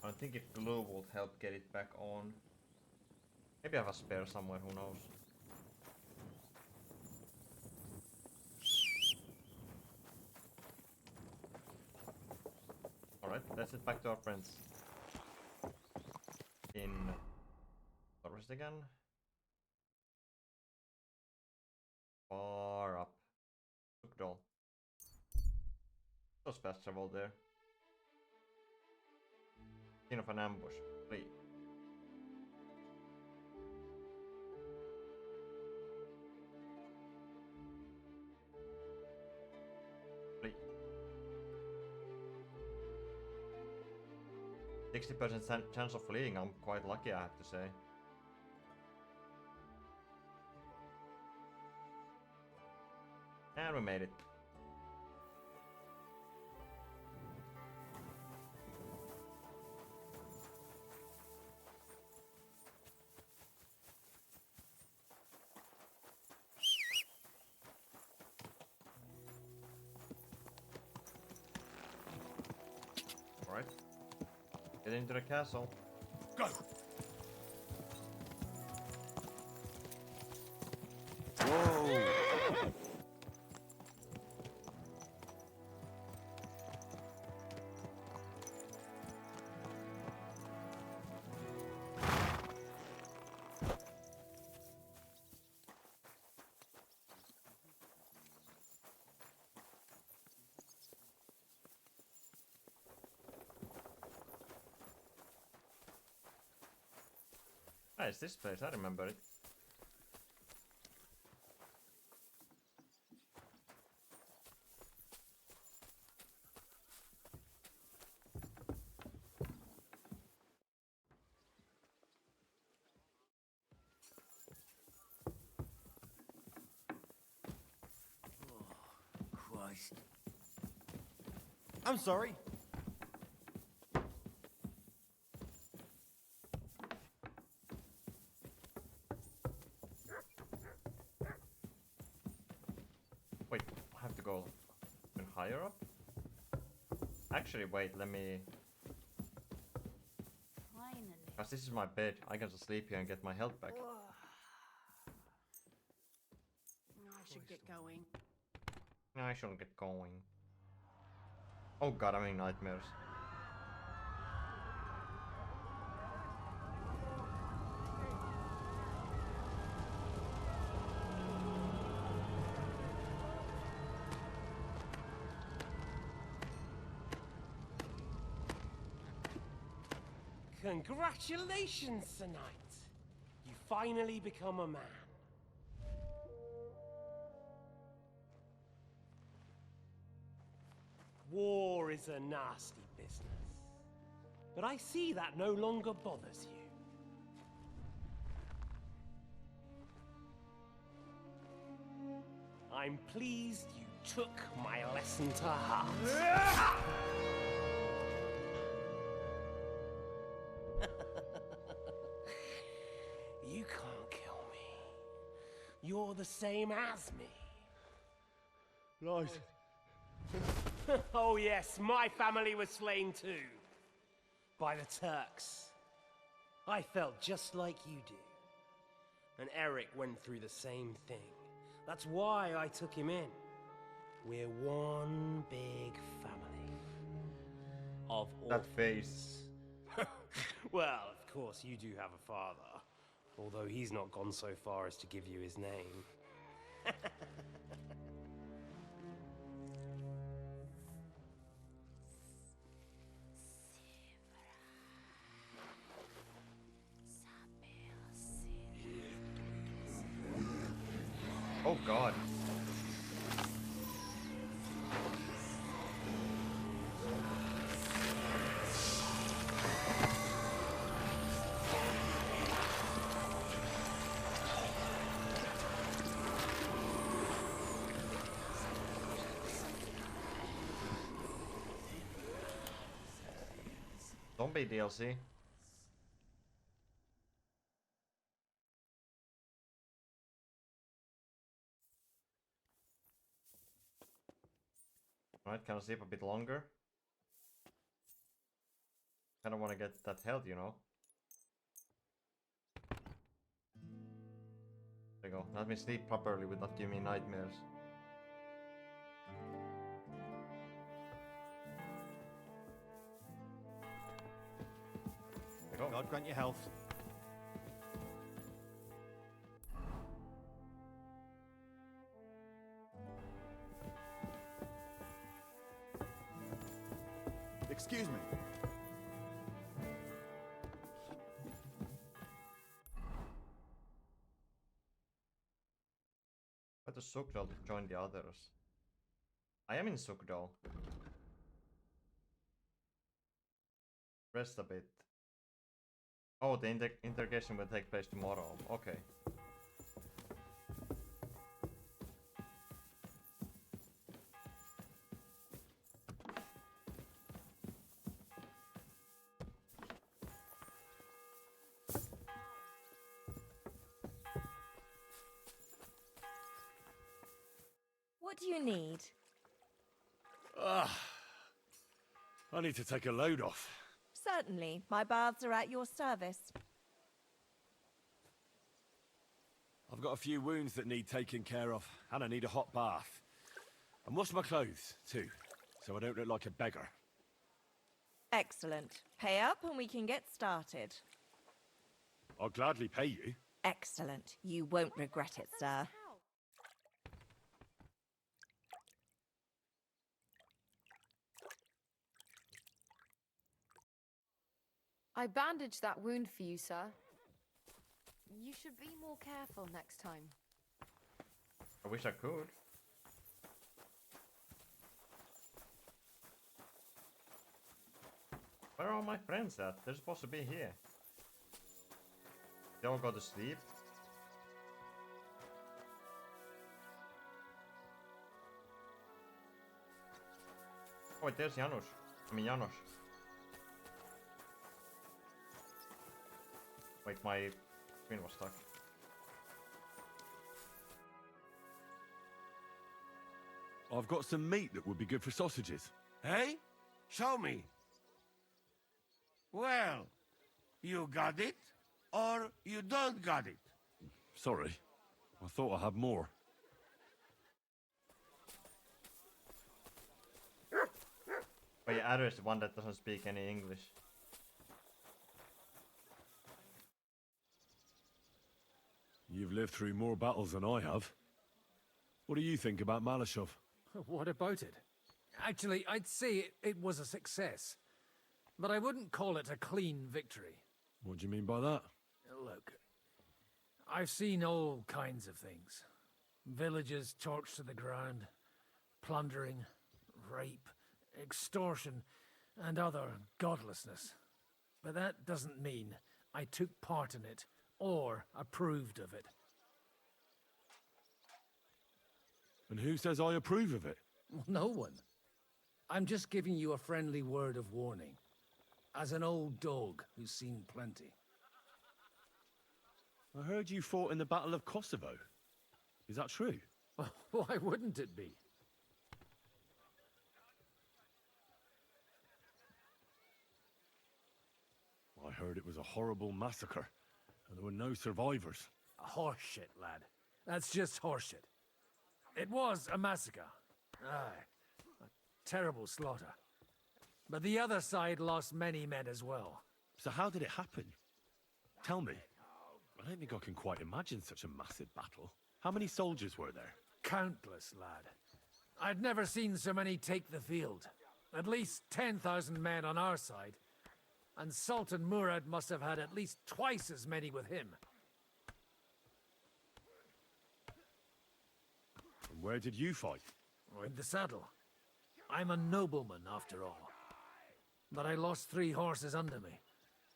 I think if glue would help get it back on. Maybe I have a spare somewhere, who knows. Alright, let's head back to our friends. In forest again. Far up. Look doll. Those fast travel there. Scene of an ambush. Flee. Flee. 60% chance of fleeing. I'm quite lucky, I have to say. And we made it. Alright. Get into the castle. Go! Whoa! Ah, it's this place. I remember it. Christ. I'm sorry. Wait, I have to go even higher up? Actually, wait, let me... Finally. Because this is my bed, I can just sleep here and get my health back. I should get going. No, I shouldn't get going. Oh god, I'm in nightmares. Congratulations, Sir Knight. You finally become a man. War is a nasty business. But I see that no longer bothers you. I'm pleased you took my lesson to heart. You can't kill me. You're the same as me. Right. Oh yes, my family was slain too. By the Turks. I felt just like you do. And Eric went through the same thing. That's why I took him in. We're one big family. Of orphans. That face. Well, of course you do have a father. Although he's not gone so far as to give you his name. Oh god. Zombie DLC. Alright, can I sleep a bit longer? Kinda wanna get that health, you know? There you go. Let me sleep properly without giving me nightmares. There you go. God grant you health. Excuse me. Go to Sukdal to join the others. I am in Sukdal. Rest a bit. Oh, the interrogation will take place tomorrow. Okay. What do you need? I need to take a load off. Certainly. My baths are at your service. I've got a few wounds that need taking care of, and I need a hot bath. And wash my clothes, too, so I don't look like a beggar. Excellent. Pay up and we can get started. I'll gladly pay you. Excellent. You won't regret it, sir. I bandaged that wound for you, sir. You should be more careful next time. I wish I could. Where are all my friends at? They're supposed to be here. They all go to sleep. Oh wait, there's Janos. I mean Janos. Wait, my screen was stuck. I've got some meat that would be good for sausages. Hey? Show me. Well, you got it, or you don't got it. Sorry. I thought I had more. But yeah, Ado is the one that doesn't speak any English. You've lived through more battles than I have. What do you think about Malashov? What about it? Actually, I'd say it was a success. But I wouldn't call it a clean victory. What do you mean by that? Look, I've seen all kinds of things. Villages torched to the ground, plundering, rape, extortion, and other godlessness. But that doesn't mean I took part in it or approved of it. And who says I approve of it? No one. I'm just giving you a friendly word of warning. As an old dog who's seen plenty. I heard you fought in the Battle of Kosovo. Is that true? Why wouldn't it be? I heard it was a horrible massacre, and there were no survivors. Horseshit, lad. That's just horseshit. It was a massacre. Aye. A terrible slaughter. But the other side lost many men as well. So how did it happen? Tell me. I don't think I can quite imagine such a massive battle. How many soldiers were there? Countless, lad. I'd never seen so many take the field. At least 10,000 men on our side. And Sultan Murad must have had at least twice as many with him. And where did you fight? In the saddle. I'm a nobleman, after all. But I lost 3 horses under me.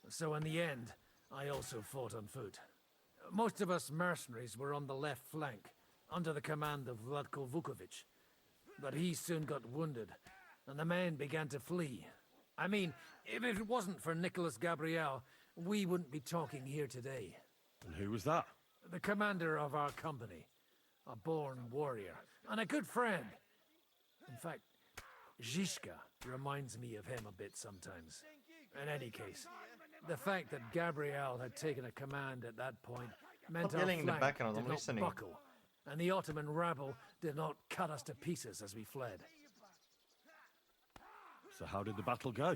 So in the end, I also fought on foot. Most of us mercenaries were on the left flank, under the command of Vladko Vukovic. But he soon got wounded, and the men began to flee. I mean, if it wasn't for Nicholas Gabriel, we wouldn't be talking here today. And who was that? The commander of our company. A born warrior, and a good friend. In fact, Zhishka reminds me of him a bit sometimes. In any case, the fact that Gabriel had taken a command at that point meant our yelling in the flank background, did I'm not listening. buckle, and the Ottoman rabble did not cut us to pieces as we fled. So how did the battle go?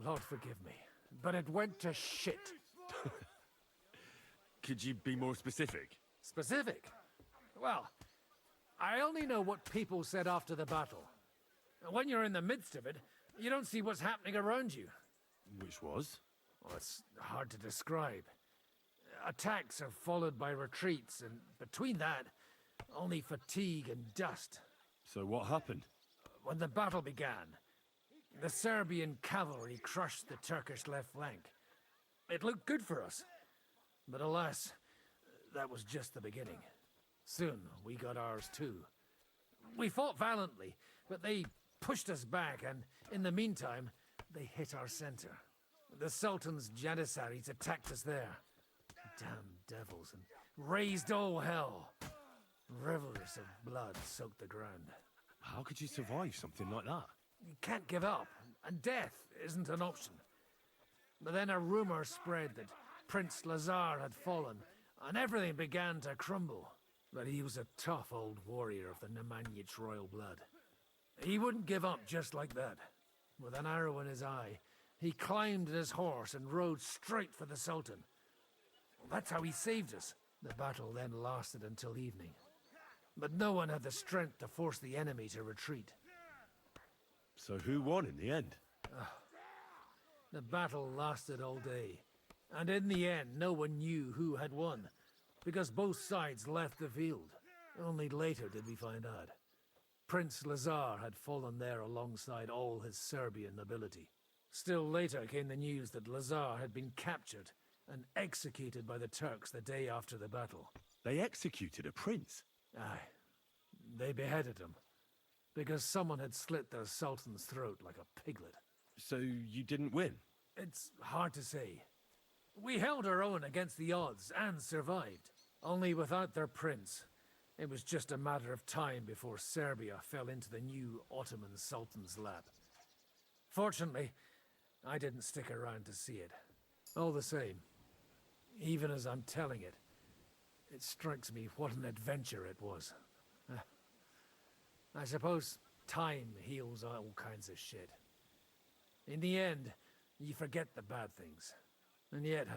Lord forgive me, but it went to shit. Could you be more specific? Specific? Well, I only know what people said after the battle. When you're in the midst of it, you don't see what's happening around you. Which was? Well, it's hard to describe. Attacks are followed by retreats, and between that, only fatigue and dust. So what happened? When the battle began, the Serbian cavalry crushed the Turkish left flank. It looked good for us. But alas, that was just the beginning. Soon, we got ours too. We fought valiantly, but they pushed us back, and in the meantime, they hit our center. The Sultan's Janissaries attacked us there. Damn devils, and raised all hell. Rivers of blood soaked the ground. How could you survive something like that? You can't give up, and death isn't an option. But then a rumor spread that Prince Lazar had fallen, and everything began to crumble. But he was a tough old warrior of the Nemanjic royal blood. He wouldn't give up just like that. With an arrow in his eye, he climbed his horse and rode straight for the Sultan. That's how he saved us. The battle then lasted until evening. But no one had the strength to force the enemy to retreat. So who won in the end? The battle lasted all day. And in the end, no one knew who had won. because both sides left the field. Only later did we find out. Prince Lazar had fallen there alongside all his Serbian nobility. Still later came the news that Lazar had been captured and executed by the Turks the day after the battle. They executed a prince? Aye. They beheaded him, because someone had slit their sultan's throat like a piglet. So you didn't win? It's hard to say. We held our own against the odds and survived. Only without their prince, it was just a matter of time before Serbia fell into the new Ottoman Sultan's lap. Fortunately, I didn't stick around to see it. All the same, even as I'm telling it, it strikes me what an adventure it was. I suppose time heals all kinds of shit. In the end, you forget the bad things. And yet,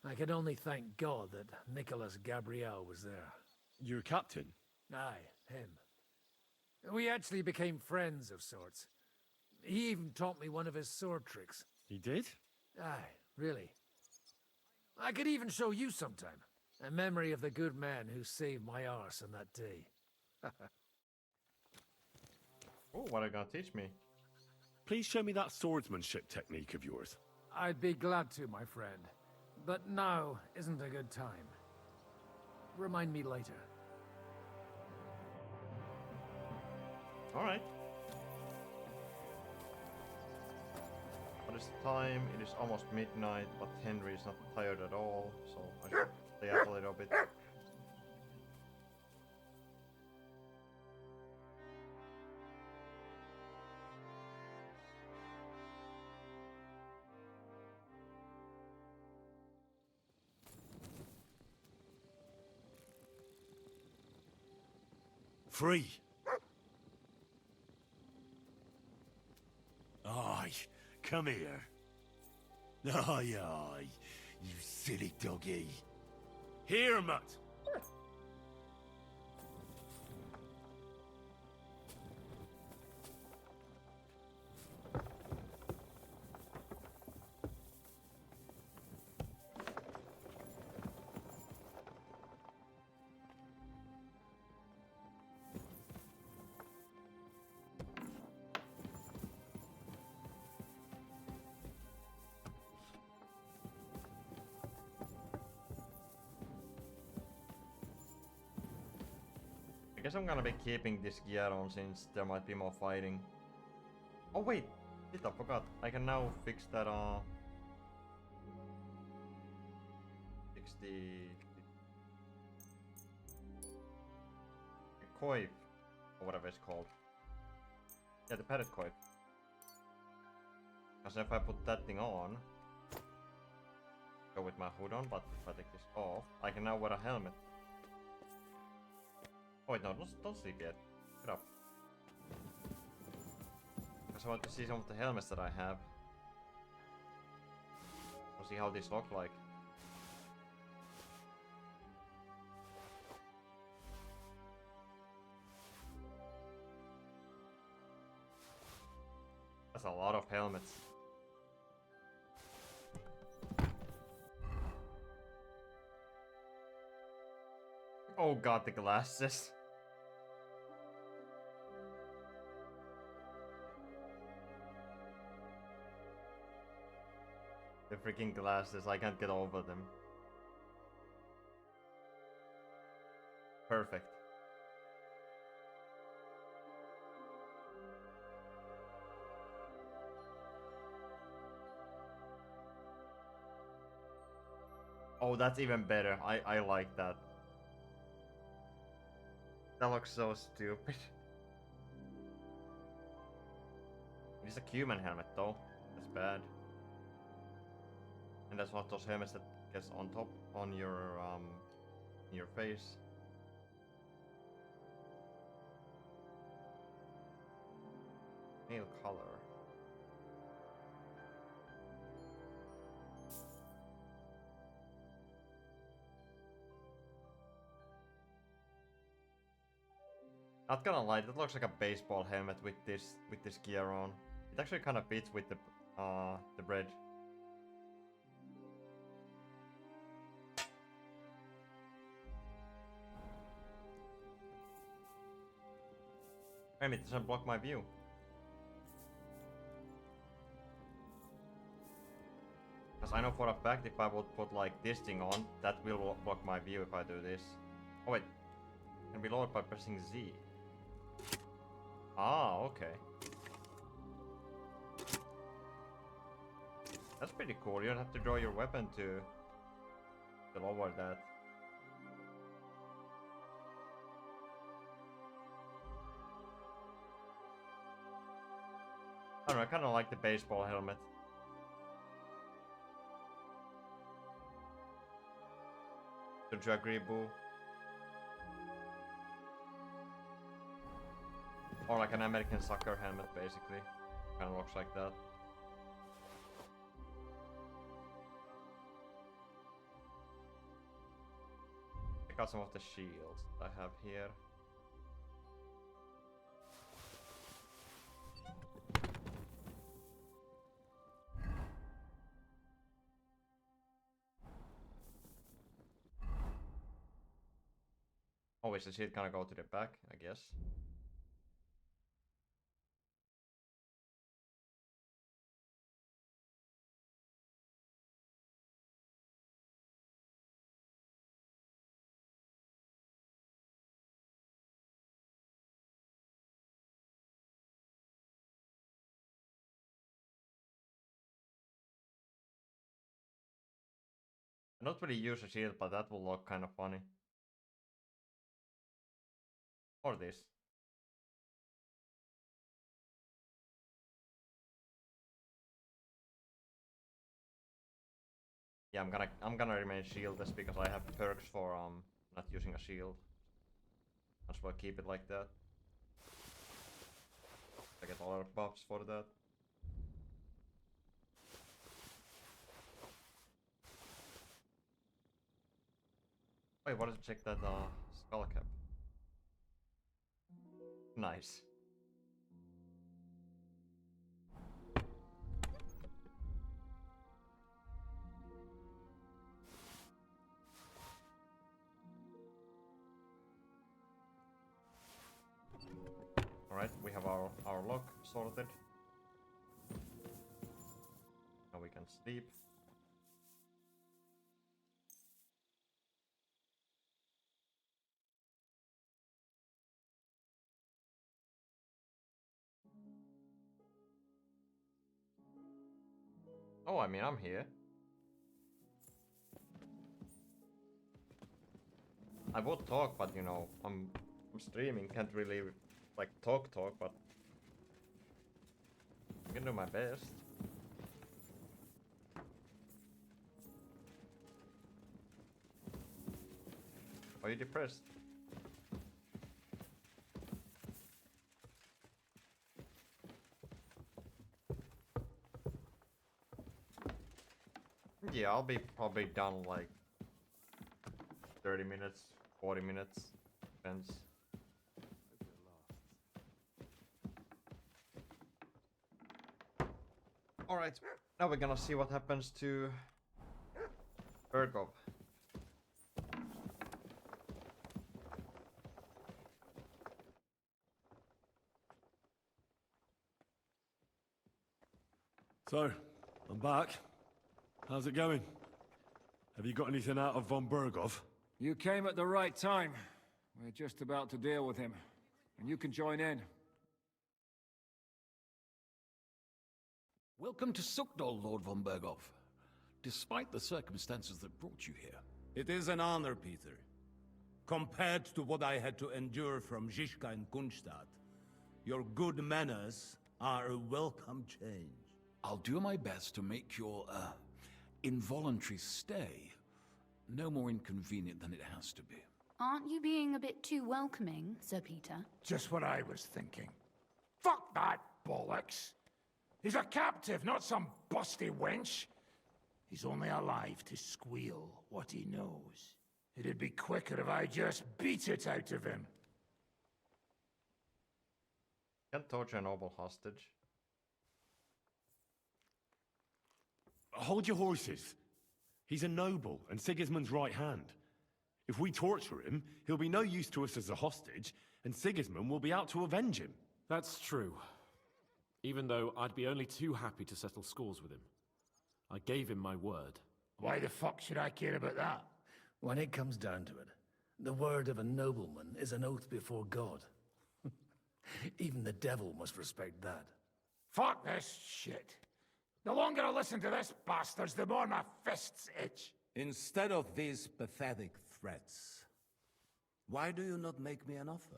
I can only thank God that Nicholas Gabriel was there. Your captain? Aye, him. We actually became friends of sorts. He even taught me one of his sword tricks. He did? Aye, really. I could even show you sometime. A memory of the good man who saved my arse on that day. Oh, what are you gonna teach me? Please show me that swordsmanship technique of yours. I'd be glad to, my friend. But now isn't a good time. Remind me later. Alright. What is the time? It is almost midnight, but Henry is not tired at all, so I should stay up a little bit. Free! Aye, come here. Aye, aye, you silly doggy. Here, mutt! I guess I'm gonna be keeping this gear on since there might be more fighting. Oh wait, shit, I forgot. I can now fix that fix the coif, or whatever it's called. Yeah, the padded coif. Because if I put that thing on, go with my hood on, but if I take this off, I can now wear a helmet. Oh wait, no, don't sleep yet. Get up. Because I want to see some of the helmets that I have. We'll see how these look like. That's a lot of helmets. Oh god, the glasses. The freaking glasses, I can't get over them. Perfect. Oh, that's even better. I like that. That looks so stupid. It is a human helmet though. That's bad. And that's one of those helmets that gets on top on your face. Nail color. Not gonna lie, that looks like a baseball helmet with this gear on. It actually kind of fits with the bread. Damn, it doesn't block my view. Because I know for a fact if I would put like this thing on, that will block my view if I do this. Oh wait, can be lowered by pressing Z. Ah, okay. That's pretty cool. You don't have to draw your weapon to lower that. I don't know, I kind of like the baseball helmet. Don't you agree, Boo? Or like an American soccer helmet, basically. Kind of looks like that. Check out some of the shields I have here. Oh, is the shield gonna go to the back? I guess. I don't really use a shield, but that will look kind of funny. Or this. Yeah, I'm gonna remain shieldless because I have perks for not using a shield. Might as well keep it like that. I get a lot of buffs for that. Wait, what is check that skull cap? Nice. Alright, we have our lock sorted. Now we can sleep. Oh, I mean, I'm here. I would talk, but you know, I'm streaming, can't really like talk, but I can do my best. Are you depressed? Yeah, I'll be probably done like 30 minutes, 40 minutes, depends. Alright, now we're gonna see what happens to Bergov. So, I'm back. How's it going? Have you got anything out of von Bergov? You came at the right time. We're just about to deal with him. And you can join in. Welcome to Sukdol, Lord von Bergov. Despite the circumstances that brought you here. It is an honor, Peter. Compared to what I had to endure from Zizka and Kunstadt, your good manners are a welcome change. I'll do my best to make your, involuntary stay no more inconvenient than it has to be. Aren't you being a bit too welcoming, Sir Peter? Just what I was thinking. Fuck that bollocks! He's a captive, not some busty wench. He's only alive to squeal what he knows. It'd be quicker if I just beat it out of him. Can't torture a noble hostage. Hold your horses. He's a noble and Sigismund's right hand. If we torture him, he'll be no use to us as a hostage, and Sigismund will be out to avenge him. That's true. Even though I'd be only too happy to settle scores with him. I gave him my word. Why the fuck should I care about that? When it comes down to it, the word of a nobleman is an oath before God. Even the devil must respect that. Fuck this shit. The longer I listen to this bastards, the more my fists itch. Instead of these pathetic threats, why do you not make me an offer?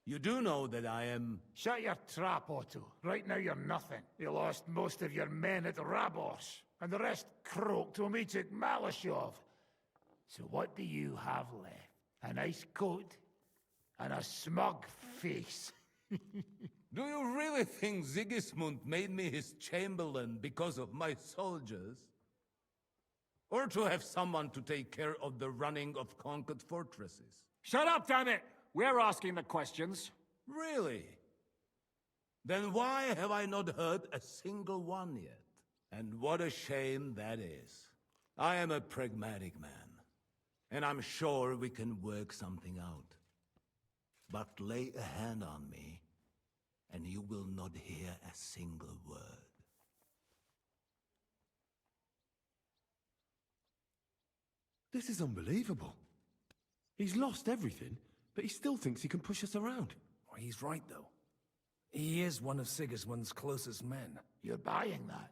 You do know that I am... Shut your trap, Otto. Right now you're nothing. You lost most of your men at Rabos, and the rest croaked when we took Malashov. So what do you have left? A nice coat and a smug face. Do you really think Sigismund made me his chamberlain because of my soldiers? Or to have someone to take care of the running of conquered fortresses? Shut up, damn it! We're asking the questions. Really? Then why have I not heard a single one yet? And what a shame that is. I am a pragmatic man, and I'm sure we can work something out. But lay a hand on me, and you will not hear a single word. This is unbelievable. He's lost everything, but he still thinks he can push us around. Oh, he's right, though. He is one of Sigismund's closest men. You're buying that?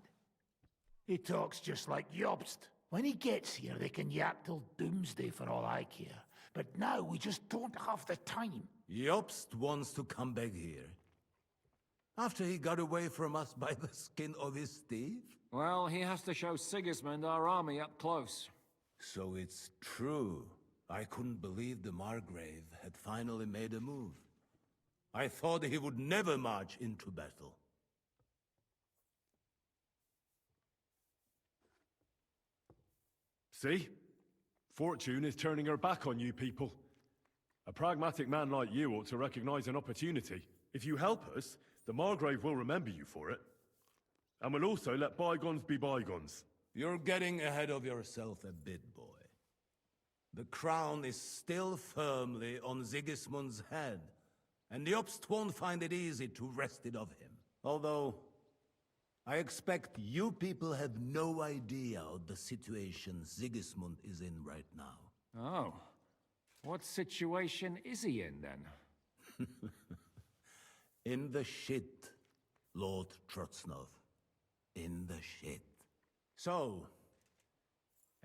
He talks just like Jobst. When he gets here, they can yap till doomsday for all I care. But now we just don't have the time. Jobst wants to come back here. After he got away from us by the skin of his teeth? Well, he has to show Sigismund our army up close. So it's true. I couldn't believe the Margrave had finally made a move. I thought he would never march into battle. See? Fortune is turning her back on you people. A pragmatic man like you ought to recognize an opportunity. If you help us, the Margrave will remember you for it. And will also let bygones be bygones. You're getting ahead of yourself a bit, boy. The crown is still firmly on Sigismund's head, and Jobst won't find it easy to wrest it of him. Although, I expect you people have no idea of the situation Sigismund is in right now. Oh. What situation is he in, then? In the shit, Lord Trotsnov. In the shit. So,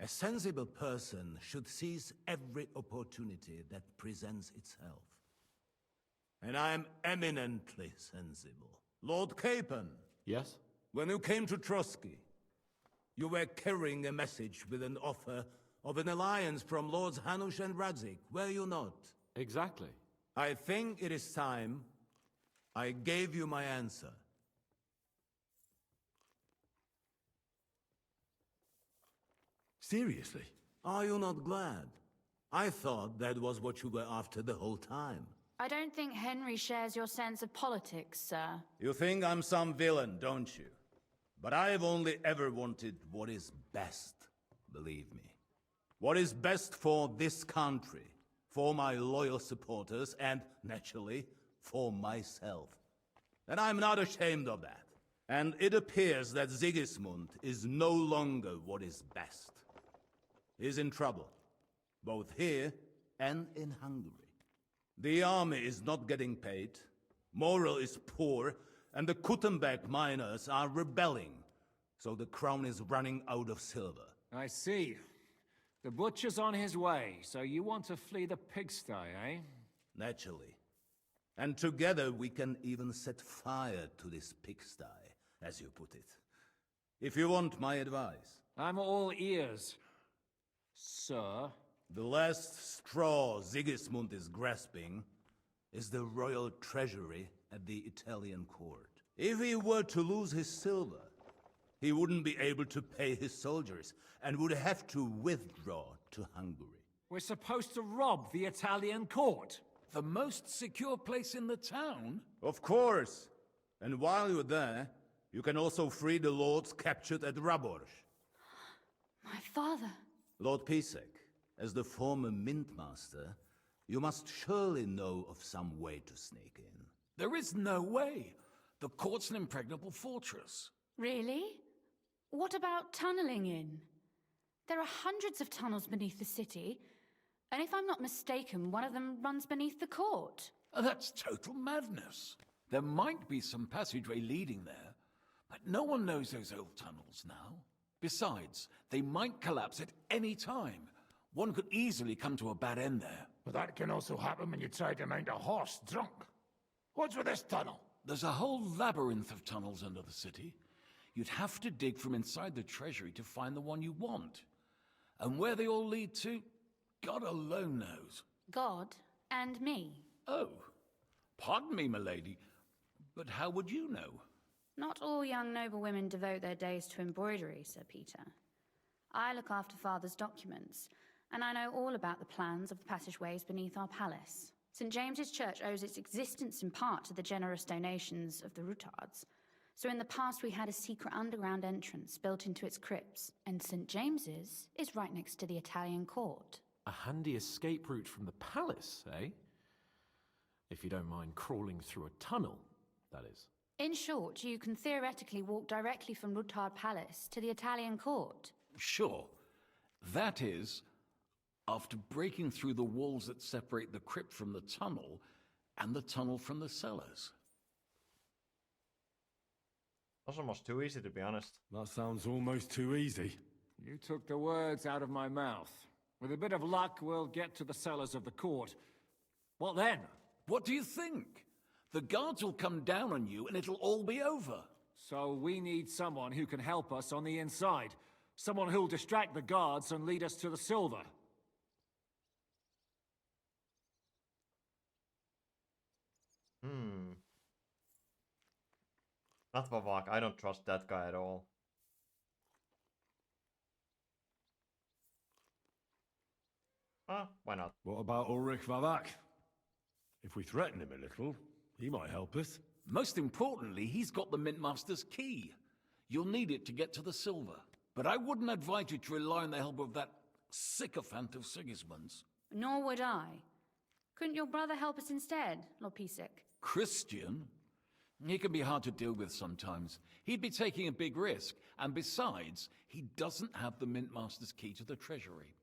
a sensible person should seize every opportunity that presents itself. And I am eminently sensible. Lord Capon. Yes? When you came to Trotsky, you were carrying a message with an offer of an alliance from Lords Hanush and Radzik, were you not? Exactly. I think it is time I gave you my answer. Seriously? Are you not glad? I thought that was what you were after the whole time. I don't think Henry shares your sense of politics, sir. You think I'm some villain, don't you? But I've only ever wanted what is best, believe me. What is best for this country, for my loyal supporters, and, naturally, for myself. And I'm not ashamed of that. And it appears that Sigismund is no longer what is best. He's in trouble, both here and in Hungary. The army is not getting paid, morale is poor, and the Kuttenberg miners are rebelling, so the crown is running out of silver. I see. The butcher's on his way, so you want to flee the pigsty, eh? Naturally. And together we can even set fire to this pigsty, as you put it. If you want my advice. I'm all ears, sir. The last straw Sigismund is grasping is the royal treasury at the Italian court. If he were to lose his silver, he wouldn't be able to pay his soldiers and would have to withdraw to Hungary. We're supposed to rob the Italian court. The most secure place in the town? Of course. And while you're there, you can also free the lords captured at Raborz. My father. Lord Pisek, as the former mint master, you must surely know of some way to sneak in. There is no way. The court's an impregnable fortress. Really? What about tunneling in? There are hundreds of tunnels beneath the city, and if I'm not mistaken, one of them runs beneath the court. That's total madness. There might be some passageway leading there, but no one knows those old tunnels now. Besides, they might collapse at any time. One could easily come to a bad end there. But that can also happen when you try to mount a horse drunk. What's with this tunnel? There's a whole labyrinth of tunnels under the city. You'd have to dig from inside the treasury to find the one you want. And where they all lead to, God alone knows. God and me. Oh, pardon me, milady, but how would you know? Not all young noble women devote their days to embroidery, Sir Peter. I look after Father's documents, and I know all about the plans of the passageways beneath our palace. St. James's Church owes its existence in part to the generous donations of the Routards. So in the past we had a secret underground entrance built into its crypts, and St. James's is right next to the Italian court. A handy escape route from the palace, eh? If you don't mind crawling through a tunnel, that is. In short, you can theoretically walk directly from Routard Palace to the Italian court. Sure. That is, after breaking through the walls that separate the crypt from the tunnel, and the tunnel from the cellars. That's almost too easy, to be honest. That sounds almost too easy. You took the words out of my mouth. With a bit of luck, we'll get to the cellars of the court. What then? What do you think? The guards will come down on you and it'll all be over. So we need someone who can help us on the inside. Someone who'll distract the guards and lead us to the silver. Not Vavak, I don't trust that guy at all. Why not? What about Ulrich Vavak? If we threaten him a little, he might help us. Most importantly, he's got the Mintmaster's key. You'll need it to get to the silver. But I wouldn't advise you to rely on the help of that sycophant of Sigismund's. Nor would I. Couldn't your brother help us instead, Lord Pisek? Christian? He can be hard to deal with sometimes. He'd be taking a big risk, and besides, he doesn't have the Mintmaster's key to the treasury.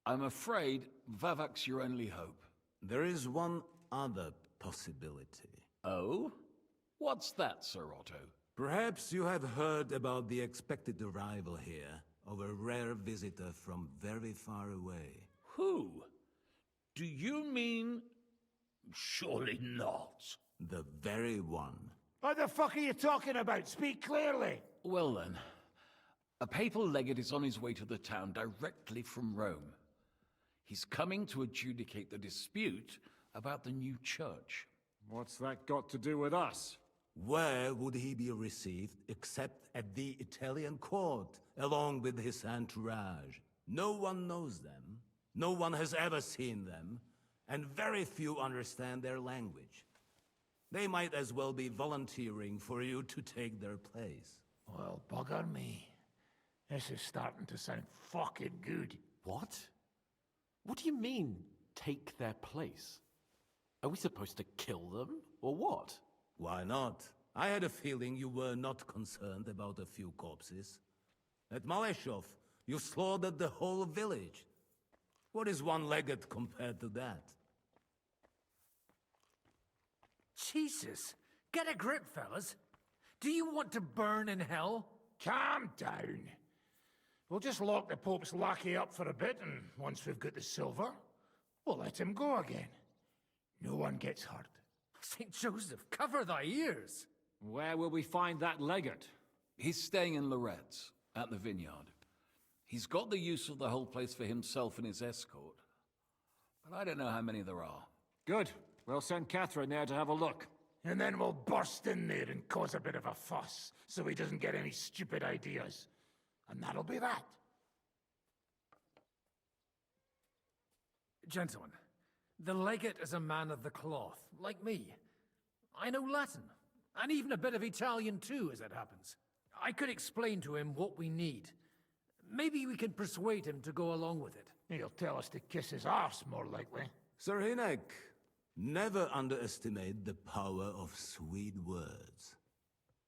I'm afraid Vavak's your only hope. There is one other possibility. Oh? What's that, Sir Otto? Perhaps you have heard about the expected arrival here of a rare visitor from very far away. Who? Do you mean... Surely not. The very one. What the fuck are you talking about? Speak clearly! Well then, a papal legate is on his way to the town directly from Rome. He's coming to adjudicate the dispute about the new church. What's that got to do with us? Where would he be received except at the Italian court, along with his entourage? No one knows them, no one has ever seen them, and very few understand their language. They might as well be volunteering for you to take their place. Well, bugger me. This is starting to sound fucking good. What? What do you mean, take their place? Are we supposed to kill them, or what? Why not? I had a feeling you were not concerned about a few corpses. At Maleshov, you slaughtered the whole village. What is one legate compared to that? Jesus! Get a grip, fellas. Do you want to burn in hell? Calm down. We'll just lock the Pope's lackey up for a bit, and once we've got the silver, we'll let him go again. No one gets hurt. St. Joseph, cover thy ears! Where will we find that legate? He's staying in Loretz, at the vineyard. He's got the use of the whole place for himself and his escort. But I don't know how many there are. Good. We'll send Catherine there to have a look. And then we'll burst in there and cause a bit of a fuss, so he doesn't get any stupid ideas. And that'll be that. Gentlemen, the legate is a man of the cloth, like me. I know Latin, and even a bit of Italian too, as it happens. I could explain to him what we need. Maybe we can persuade him to go along with it. He'll tell us to kiss his arse, more likely. Sir Hinek, Never underestimate the power of sweet words.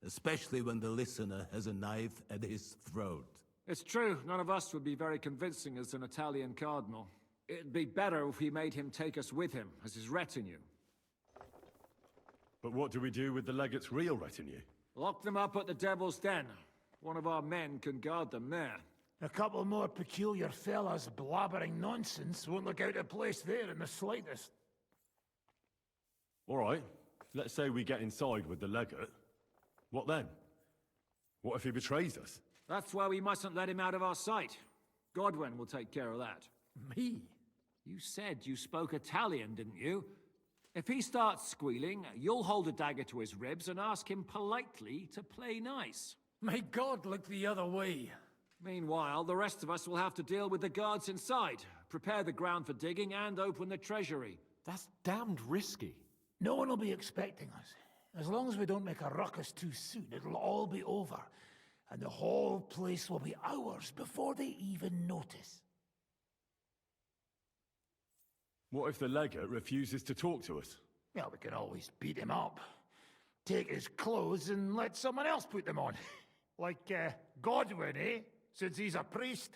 Especially when the listener has a knife at his throat. It's true, none of us would be very convincing as an Italian cardinal. It'd be better if we made him take us with him, as his retinue. But what do we do with the legate's real retinue? Lock them up at the Devil's Den. One of our men can guard them there. A couple more peculiar fellas blabbering nonsense won't look out of place there in the slightest. All right, let's say we get inside with the legate. What then? What if he betrays us? That's why we mustn't let him out of our sight. Godwin will take care of that. Me? You said you spoke Italian, didn't you? If he starts squealing, you'll hold a dagger to his ribs and ask him politely to play nice. May God look the other way. Meanwhile, the rest of us will have to deal with the guards inside, prepare the ground for digging, and open the treasury. That's damned risky. No one will be expecting us. As long as we don't make a ruckus too soon, it'll all be over. And the whole place will be ours before they even notice. What if the legate refuses to talk to us? Well, we can always beat him up. Take his clothes and let someone else put them on. Like, Godwin, eh? Since he's a priest.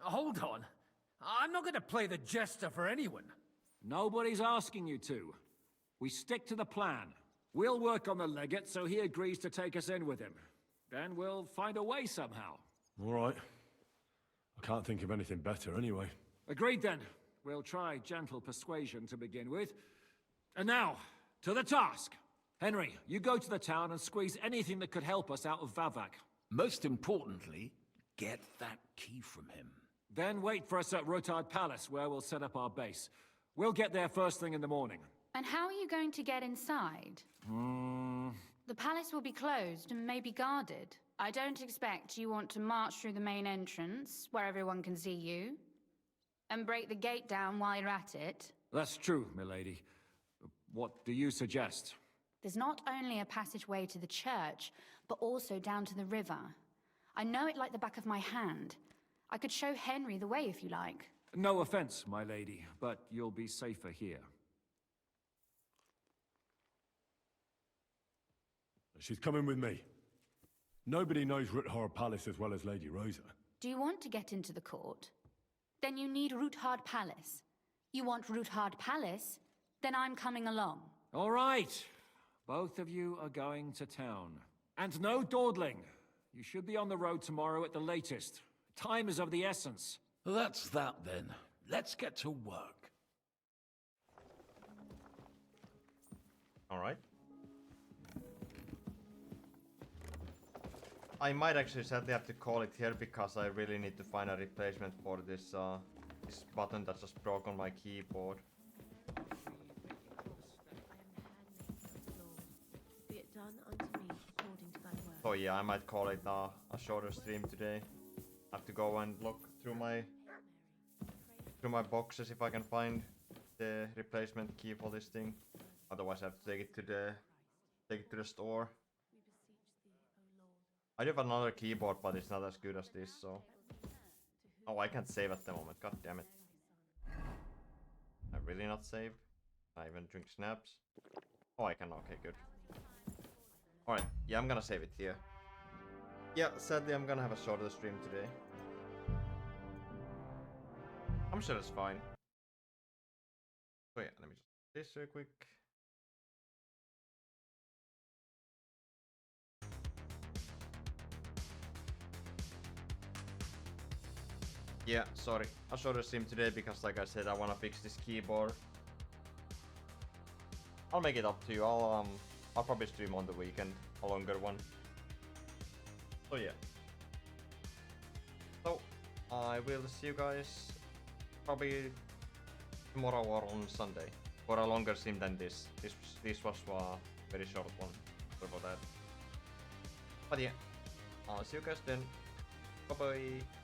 Hold on. I'm not going to play the jester for anyone. Nobody's asking you to. We stick to the plan. We'll work on the legate so he agrees to take us in with him. Then we'll find a way somehow. All right. I can't think of anything better anyway. Agreed then. We'll try gentle persuasion to begin with. And now, to the task. Henry, you go to the town and squeeze anything that could help us out of Vavak. Most importantly, get that key from him. Then wait for us at Rotard Palace, where we'll set up our base. We'll get there first thing in the morning. And how are you going to get inside? The palace will be closed and maybe guarded. I don't expect you want to march through the main entrance, where everyone can see you, and break the gate down while you're at it. That's true, milady. What do you suggest? There's not only a passageway to the church, but also down to the river. I know it like the back of my hand. I could show Henry the way if you like. No offense, my lady, but you'll be safer here. She's coming with me. Nobody knows Ruthard Palace as well as Lady Rosa. Do you want to get into the court? Then you need Ruthard Palace. You want Ruthard Palace? Then I'm coming along. All right. Both of you are going to town. And no dawdling. You should be on the road tomorrow at the latest. Time is of the essence. That's that then. Let's get to work. All right. I might actually sadly have to call it here because I really need to find a replacement for this this button that just broke on my keyboard. Be it done unto me according to thy word. So yeah, I might call it a shorter stream today. I have to go and look through my boxes if I can find the replacement key for this thing. Otherwise, I have to take it to the store. I do have another keyboard, but it's not as good as this, so... Oh, I can't save at the moment, god damn it. I really not save? I even drink snaps? Oh, I can, okay, good. Alright, yeah, I'm gonna save it here. Yeah, sadly I'm gonna have a shorter stream today. I'm sure it's fine. Oh yeah, let me just do this real quick. Yeah, sorry. I shorter stream today because, like I said, I wanna fix this keyboard. I'll make it up to you. I'll probably stream on the weekend, a longer one. So yeah. So I will see you guys probably tomorrow or on Sunday for a longer stream than this. This was a very short one. Sorry about that. But yeah, I'll see you guys then. Bye bye.